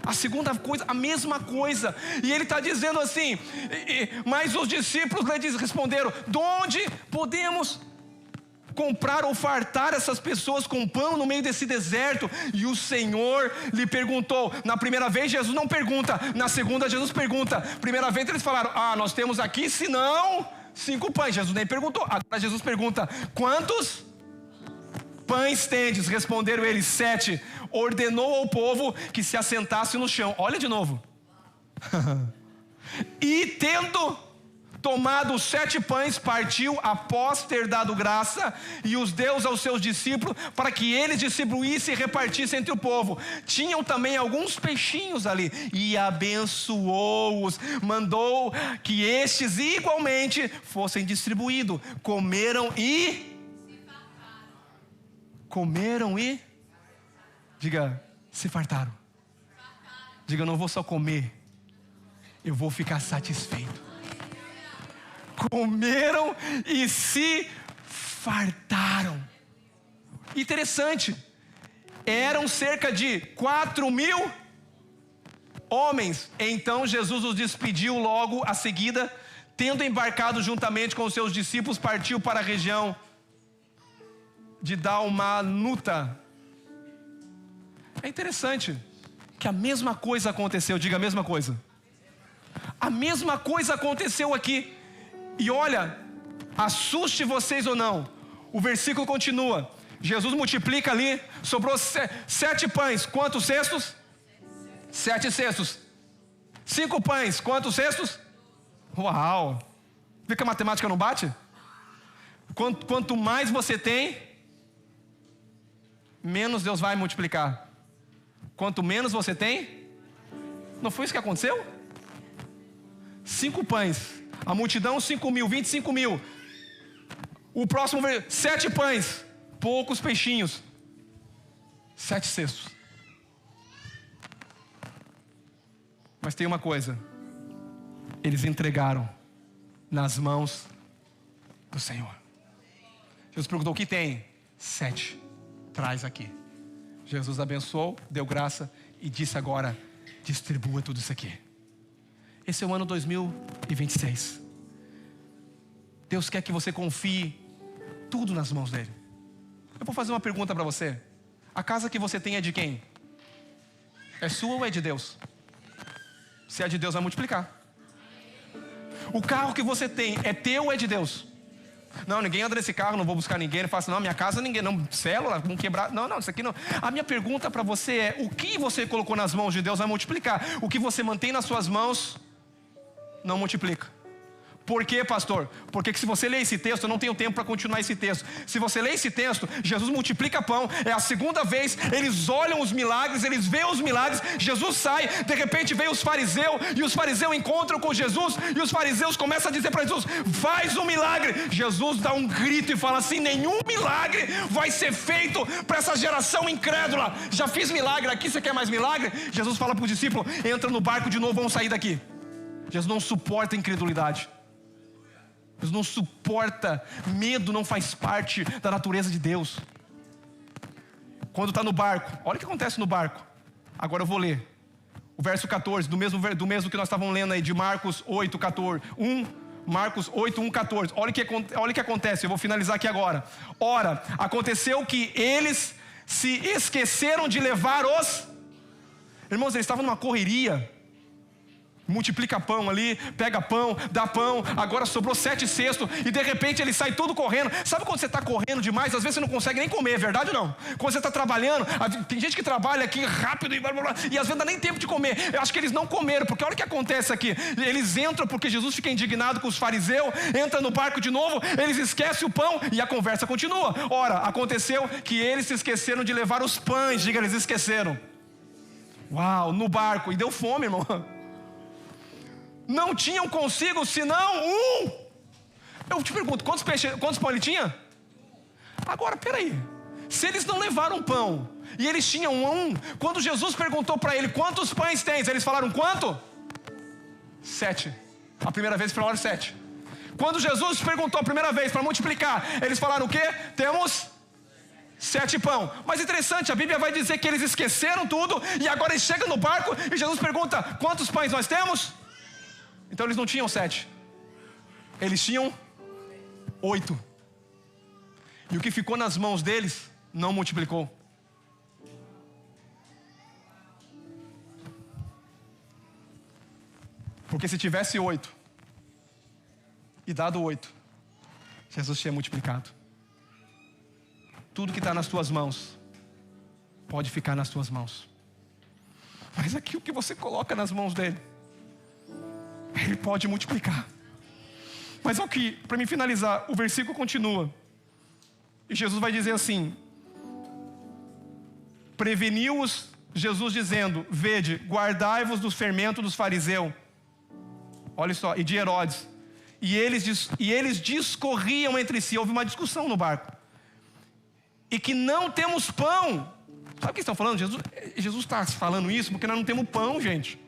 A segunda coisa, a mesma coisa. E ele está dizendo assim: mas os discípulos lhe responderam: de onde podemos comprar ou fartar essas pessoas com pão no meio desse deserto? E o Senhor lhe perguntou. Na primeira vez Jesus não pergunta, na segunda Jesus pergunta. Primeira vez eles falaram: nós temos aqui senão 5 pães. Jesus nem perguntou. Agora Jesus pergunta: quantos pães tendes? Responderam eles: 7. Ordenou ao povo que se assentasse no chão. Olha de novo. E tendo tomado os 7 pães, partiu após ter dado graça e os deu aos seus discípulos, para que eles distribuíssem e repartissem entre o povo. Tinham também alguns peixinhos ali, e abençoou-os, mandou que estes igualmente fossem distribuídos. Comeram e... Diga: se fartaram. Diga: eu não vou só comer, eu vou ficar satisfeito. Comeram e se fartaram. Interessante, eram cerca de 4.000 homens. Então Jesus os despediu logo a seguida, tendo embarcado juntamente com os seus discípulos, partiu para a região de Dalmanuta. É interessante que a mesma coisa aconteceu. Diga: a mesma coisa. A mesma coisa aconteceu aqui. E olha, assuste vocês ou não, o versículo continua. Jesus multiplica ali, sobrou 7 pães. Quantos cestos? 7 cestos. 5 pães, quantos cestos? Uau! Vê que a matemática não bate? Quanto mais você tem, menos Deus vai multiplicar. Quanto menos você tem, não foi isso que aconteceu? 5 pães, a multidão 5 mil, 25 mil. O próximo, 7 pães, poucos peixinhos, 7 cestos. Mas tem uma coisa: eles entregaram nas mãos do Senhor. Jesus perguntou: o que tem? 7, traz aqui. Jesus abençoou, deu graça e disse: agora distribua tudo isso aqui. Esse é o ano 2026. Deus quer que você confie tudo nas mãos dele. Eu vou fazer uma pergunta para você: a casa que você tem é de quem? É sua ou é de Deus? Se é de Deus, vai multiplicar. O carro que você tem é teu ou é de Deus? Não, ninguém anda nesse carro, não vou buscar ninguém. Não faço, não, minha casa ninguém, não, célula, vamos quebrar. Não, isso aqui não. A minha pergunta para você é: o que você colocou nas mãos de Deus vai multiplicar. O que você mantém nas suas mãos não multiplica. Por quê, pastor? Porque se você ler esse texto, eu não tenho tempo para continuar esse texto. Se você ler esse texto, Jesus multiplica pão. É a segunda vez, eles olham os milagres, eles veem os milagres. Jesus sai, de repente vem os fariseus, e os fariseus encontram com Jesus, e os fariseus começam a dizer para Jesus: faz um milagre. Jesus dá um grito e fala assim: nenhum milagre vai ser feito para essa geração incrédula. Já fiz milagre aqui, você quer mais milagre? Jesus fala para os discípulos: entra no barco de novo, vamos sair daqui. Jesus não suporta a incredulidade. Deus não suporta. Medo não faz parte da natureza de Deus. Quando está no barco, olha o que acontece no barco. Agora eu vou ler o verso 14, do mesmo que nós estávamos lendo aí, de Marcos 8, 14. Marcos 8, 1, 14. Olha o que acontece, eu vou finalizar aqui agora. Ora, aconteceu que eles se esqueceram de levar os... Irmãos, eles estavam numa correria. Multiplica pão ali, pega pão, dá pão. Agora sobrou 7 cestos. E de repente ele sai tudo correndo. Sabe quando você está correndo demais? Às vezes você não consegue nem comer, é verdade ou não? Quando você está trabalhando, tem gente que trabalha aqui rápido e blá, blá, blá, e às vezes não dá nem tempo de comer. Eu acho que eles não comeram, porque olha o que acontece aqui. Eles entram porque Jesus fica indignado com os fariseus. Entra no barco de novo, eles esquecem o pão e a conversa continua. Ora, aconteceu que eles se esqueceram de levar os pães. Diga, eles esqueceram. Uau, no barco. E deu fome, irmão. Não tinham consigo senão um. Eu te pergunto, quantos pão ele tinha? Agora, peraí. Se eles não levaram pão e eles tinham um, quando Jesus perguntou para ele, quantos pães tens? Eles falaram, quanto? 7. A primeira vez falaram 7. Quando Jesus perguntou a primeira vez para multiplicar, eles falaram o quê? Temos 7 pão. Mas interessante, a Bíblia vai dizer que eles esqueceram tudo e agora eles chegam no barco e Jesus pergunta, quantos pães nós temos? Então eles não tinham 7. Eles tinham 8. E o que ficou nas mãos deles não multiplicou. Porque se tivesse 8 e dado 8, Jesus tinha multiplicado. Tudo que está nas tuas mãos pode ficar nas tuas mãos. Mas aqui o que você coloca nas mãos dele, ele pode multiplicar. Mas olha que, para mim finalizar, o versículo continua. E Jesus vai dizer assim: preveniu-os, Jesus dizendo, vede, guardai-vos do fermento dos fariseus. Olha só, e de Herodes. E eles discorriam entre si. Houve uma discussão no barco. E que não temos pão. Sabe o que estão falando? Jesus está falando isso porque nós não temos pão, gente.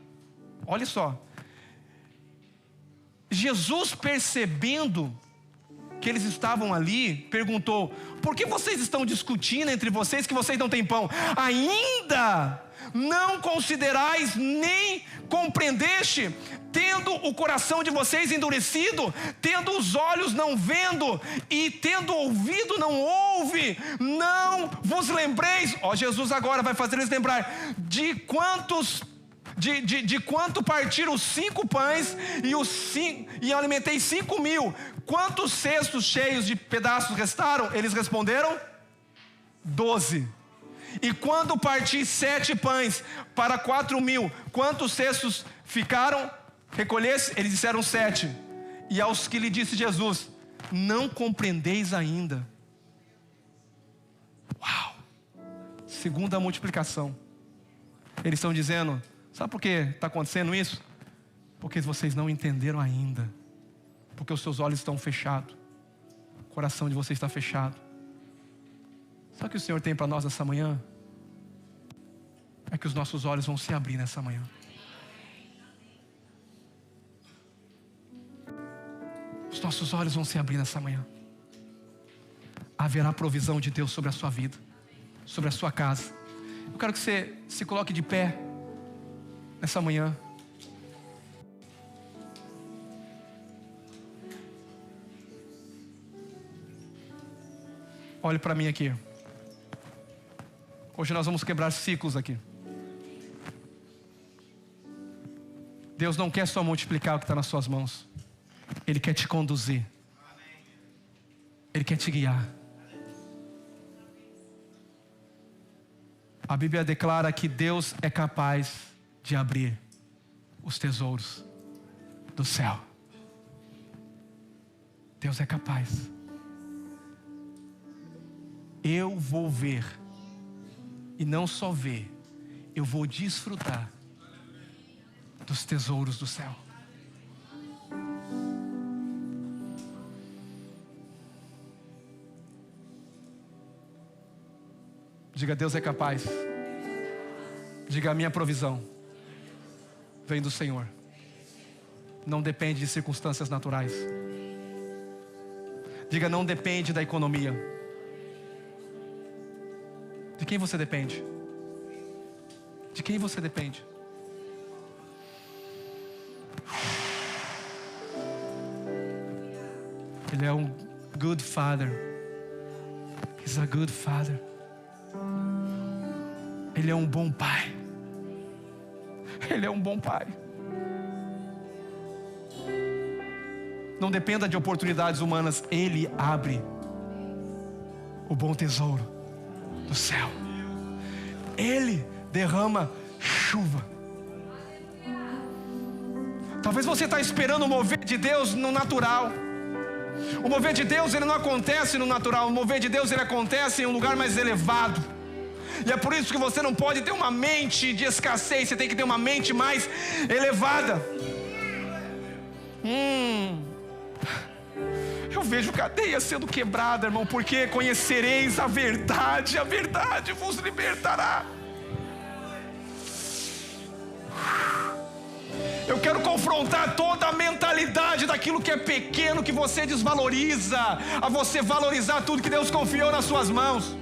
Olha só. Jesus, percebendo que eles estavam ali, perguntou, por que vocês estão discutindo entre vocês que vocês não têm pão? Ainda não considerais nem compreendeste, tendo o coração de vocês endurecido, tendo os olhos não vendo e tendo ouvido não ouve, não vos lembreis. Jesus agora vai fazer eles lembrar de quanto partiram os 5 pães e alimentei 5.000. Quantos cestos cheios de pedaços restaram? Eles responderam 12. E quando parti 7 pães para 4.000, quantos cestos ficaram? Recolhesse? Eles disseram 7. E aos que lhe disse Jesus, não compreendeis ainda? Uau! Segunda multiplicação. Eles estão dizendo, sabe por que está acontecendo isso? Porque vocês não entenderam ainda. Porque os seus olhos estão fechados. O coração de vocês está fechado. Sabe o que o Senhor tem para nós nessa manhã? É que os nossos olhos vão se abrir nessa manhã. Os nossos olhos vão se abrir nessa manhã. Haverá provisão de Deus sobre a sua vida, sobre a sua casa. Eu quero que você se coloque de pé nessa manhã. Olhe para mim aqui. Hoje nós vamos quebrar ciclos aqui. Deus não quer só multiplicar o que está nas suas mãos. Ele quer te conduzir. Ele quer te guiar. A Bíblia declara que Deus é capaz de abrir os tesouros do céu. Deus é capaz. Eu vou ver, e não só ver, eu vou desfrutar dos tesouros do céu. Diga, Deus é capaz. Diga, a minha provisão vem do Senhor. Não depende de circunstâncias naturais. Diga, não depende da economia. De quem você depende? De quem você depende? Ele é um good father. He's a good father. Ele é um bom pai. Ele é um bom pai. Não dependa de oportunidades humanas. Ele abre o bom tesouro do céu. Ele derrama chuva. Talvez você está esperando o mover de Deus no natural. O mover de Deus, ele não acontece no natural. O mover de Deus, ele acontece em um lugar mais elevado. E é por isso que você não pode ter uma mente de escassez. Você tem que ter uma mente mais elevada. Eu vejo cadeias sendo quebradas, irmão, porque conhecereis a verdade vos libertará. Eu quero confrontar toda a mentalidade daquilo que é pequeno, que você desvaloriza, a você valorizar tudo que Deus confiou nas suas mãos.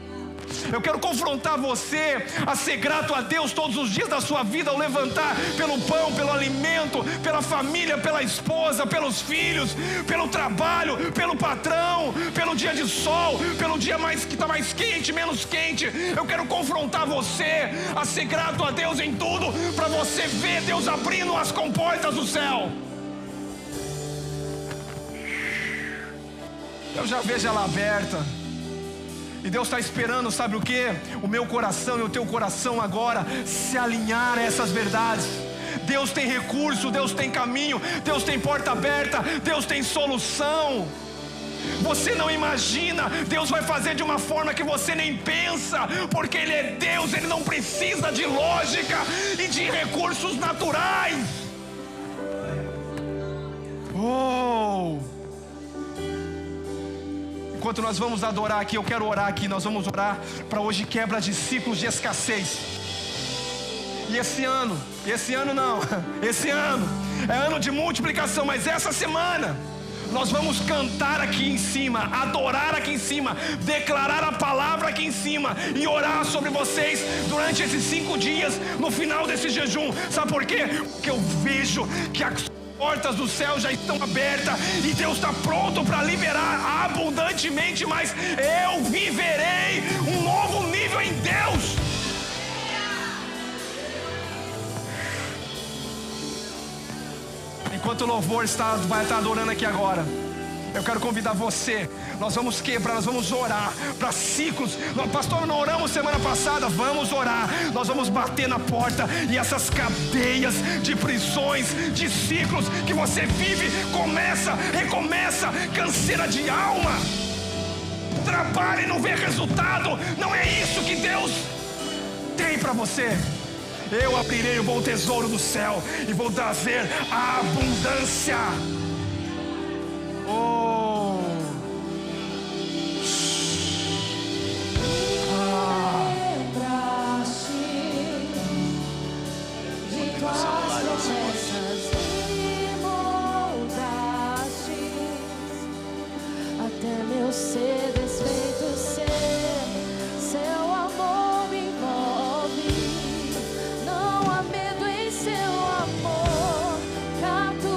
Eu quero confrontar você a ser grato a Deus todos os dias da sua vida, ao levantar pelo pão, pelo alimento, pela família, pela esposa, pelos filhos, pelo trabalho, pelo patrão, pelo dia de sol, pelo dia que está mais quente, menos quente. Eu quero confrontar você a ser grato a Deus em tudo, para você ver Deus abrindo as comportas do céu. Eu já vejo ela aberta. E Deus está esperando, sabe o que? O meu coração e o teu coração agora se alinhar a essas verdades. Deus tem recurso, Deus tem caminho, Deus tem porta aberta, Deus tem solução. Você não imagina, Deus vai fazer de uma forma que você nem pensa, porque Ele é Deus, Ele não precisa de lógica e de recursos naturais. Enquanto nós vamos adorar aqui, eu quero orar aqui. Nós vamos orar para hoje quebra de ciclos de escassez. E esse ano é ano de multiplicação. Mas essa semana nós vamos cantar aqui em cima, adorar aqui em cima, declarar a palavra aqui em cima e orar sobre vocês durante esses 5 dias, no final desse jejum. Sabe por quê? Porque eu vejo que as portas do céu já estão abertas e Deus está pronto para liberar abundantemente, mas eu viverei um novo nível em Deus. Enquanto o louvor vai estar adorando aqui agora, eu quero convidar você. Nós vamos quebrar, nós vamos orar para ciclos. Pastor, não oramos semana passada? Vamos orar. Nós vamos bater na porta e essas cadeias de prisões, de ciclos que você vive, recomeça, canseira de alma, trabalha e não vê resultado. Não é isso que Deus tem para você. Eu abrirei o bom tesouro do céu e vou trazer a abundância. Ser desfeito, seu amor me envolve. Não há medo em seu amor, capturou-me.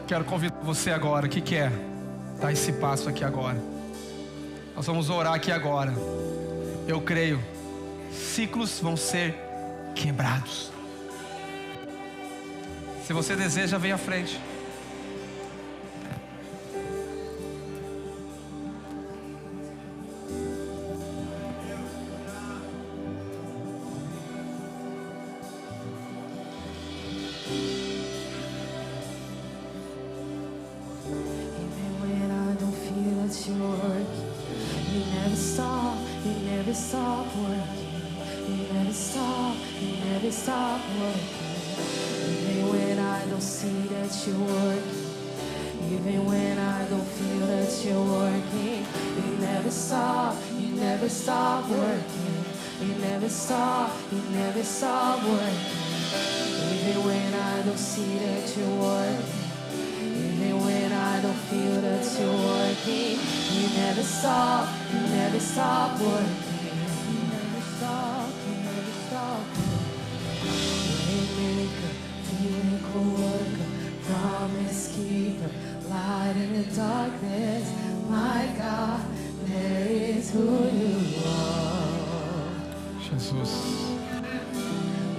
Quero convidar você agora, que quer dar esse passo aqui agora. Nós vamos orar aqui agora. Eu creio, ciclos vão ser quebrados. Se você deseja, vem à frente. Stop working. You never stop. You never stop working. Even when I don't see that you're working. Even when I don't feel that you're working. You never stop. You never stop working. You never stop. You never stop working. Even when I don't see that you're working. Even when I don't feel that you're working. You never stop. You never stop working. Promise keeper, light in the darkness, my God, that is who you are. Jesus.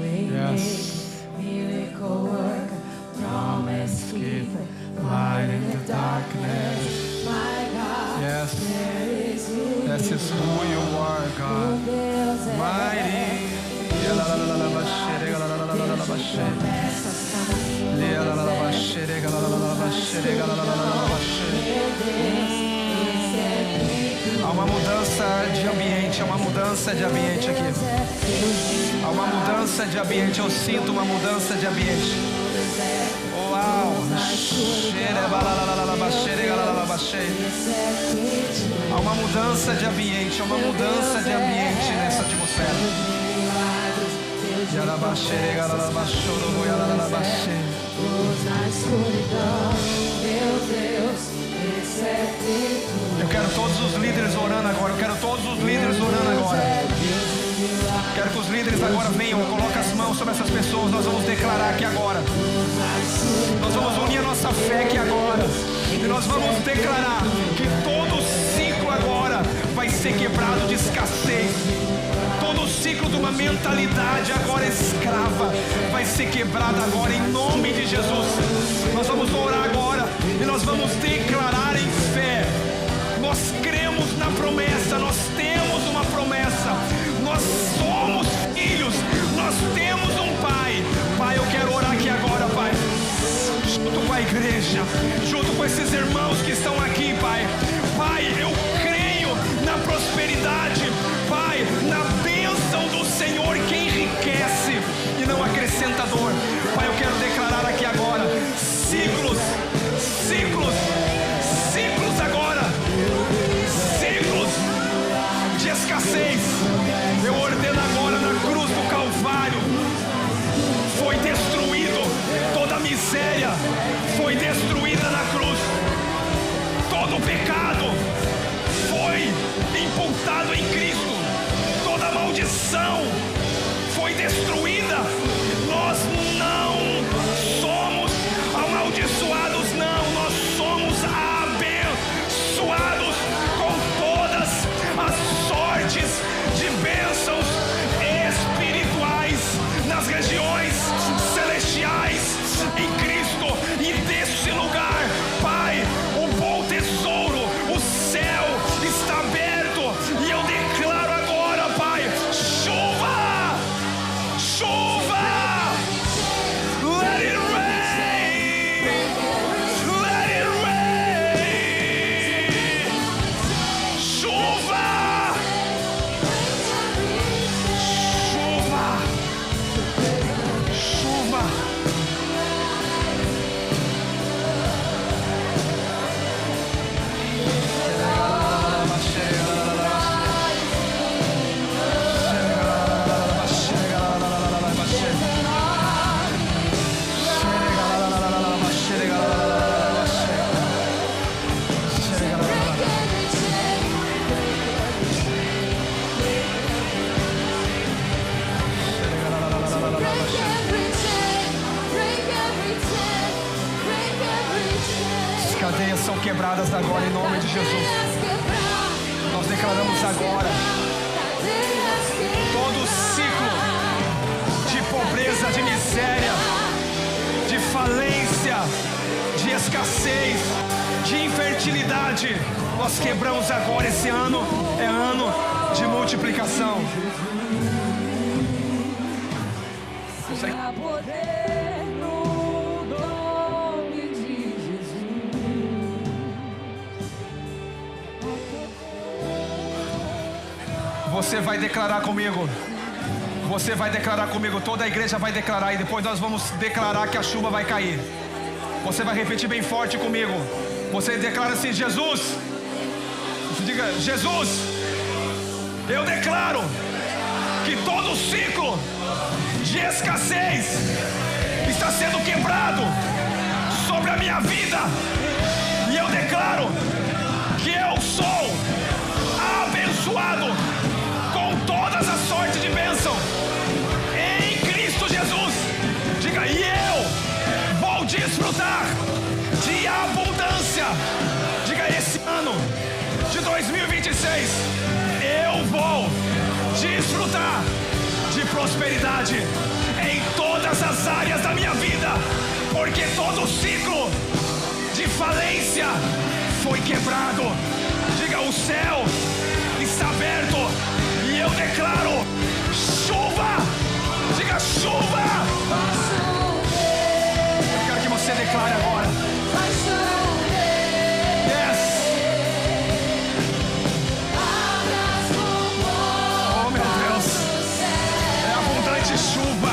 Yes. Miracle worker, promise keeper, light in the darkness, my God, yes. that is who you are. This is who you are, God. Mighty. Há uma mudança de ambiente, há uma mudança de ambiente aqui. Há uma mudança de ambiente, eu sinto uma mudança de ambiente. Uau! Há uma mudança de ambiente, há uma mudança de ambiente nessa atmosfera. Eu quero todos os líderes orando agora. Eu quero todos os líderes orando agora. Quero que os líderes agora venham, coloquem as mãos sobre essas pessoas. Nós vamos declarar aqui agora. Nós vamos unir a nossa fé aqui agora. E nós vamos declarar que todo ciclo agora vai ser quebrado de escassez. Todo o ciclo de uma mentalidade agora escrava vai ser quebrado agora em nome de Jesus. Nós vamos orar agora e nós vamos declarar em fé. Nós cremos na promessa, nós temos uma promessa. Nós somos filhos, nós temos um Pai. Pai, eu quero orar aqui agora, Pai, junto com a igreja, junto com esses irmãos que estão aqui, Pai. Pai, eu creio na prosperidade, Pai, na bênção do Senhor que enriquece e não acrescenta dor. Pai, eu quero declarar aqui agora, ciclos, ciclos, ciclos agora, ciclos de escassez. Eu ordeno agora na cruz do Calvário, foi destruído toda a miséria, foi destruída na cruz, todo o pecado foi imputado em Cristo, toda maldição foi destruída. Nós não somos amaldiçoados, não, nós somos abençoados com todas as sortes de bênçãos espirituais nas regiões celestiais em Cristo. E desse lugar, Pai, o bom tesouro, o céu está aberto, e eu declaro agora, Pai, chuva, chuva, cadeias são quebradas agora em nome de Jesus. Nós declaramos agora todo ciclo de pobreza, de miséria, de falência, de escassez, de infertilidade. Nós quebramos agora. Esse ano é ano de multiplicação. Há poder no nome de Jesus. Você vai declarar comigo. Você vai declarar comigo. Toda a igreja vai declarar. E depois nós vamos declarar que a chuva vai cair. Você vai repetir bem forte comigo. Você declara assim: Jesus. Diga: Jesus, eu declaro que todo ciclo de escassez está sendo quebrado sobre a minha vida. E eu declaro que eu sou abençoado com todas as sortes de bênção em Cristo Jesus. Diga: e eu vou desfrutar de abundância. Diga: esse ano de 2026 eu vou desfrutar de prosperidade em todas as áreas da minha vida, porque todo ciclo de falência foi quebrado. Diga: o céu está aberto e eu declaro chuva. Diga: chuva. Eu quero que você declare agora. Yes. Oh, meu Deus. É abundante chuva.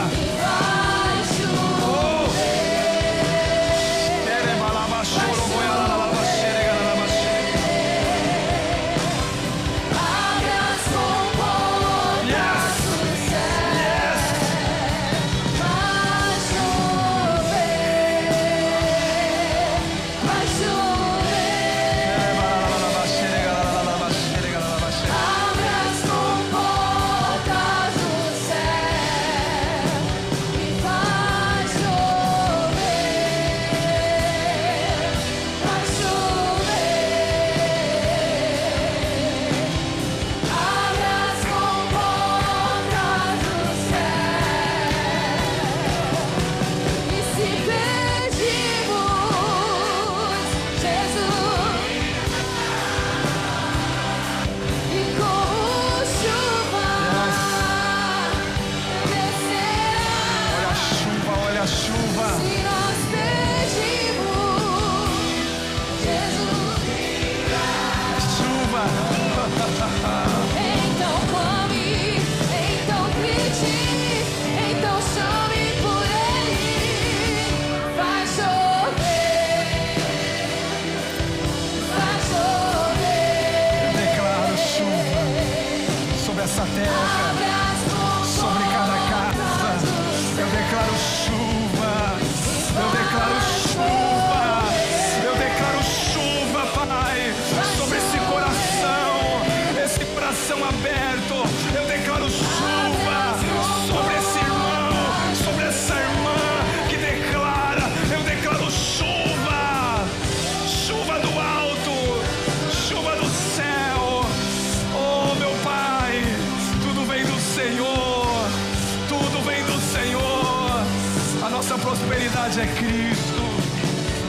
Prosperidade é Cristo,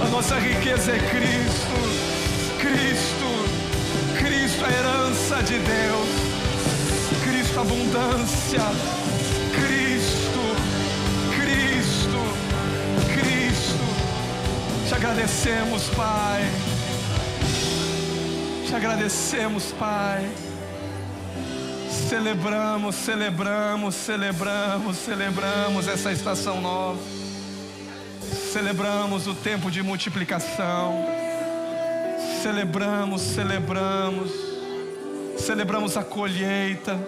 a nossa riqueza é Cristo, Cristo a herança de Deus, Cristo a abundância, Cristo. Te agradecemos, Pai, te agradecemos, Pai. Celebramos essa estação nova. Celebramos o tempo de multiplicação. Celebramos a colheita.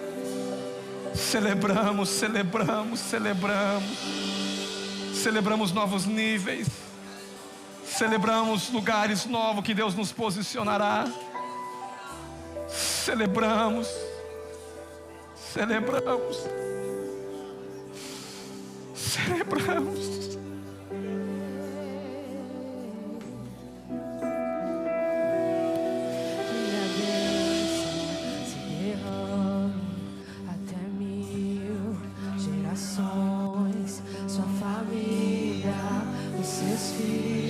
Celebramos novos níveis. Celebramos lugares novos que Deus nos posicionará. Celebramos. His feet.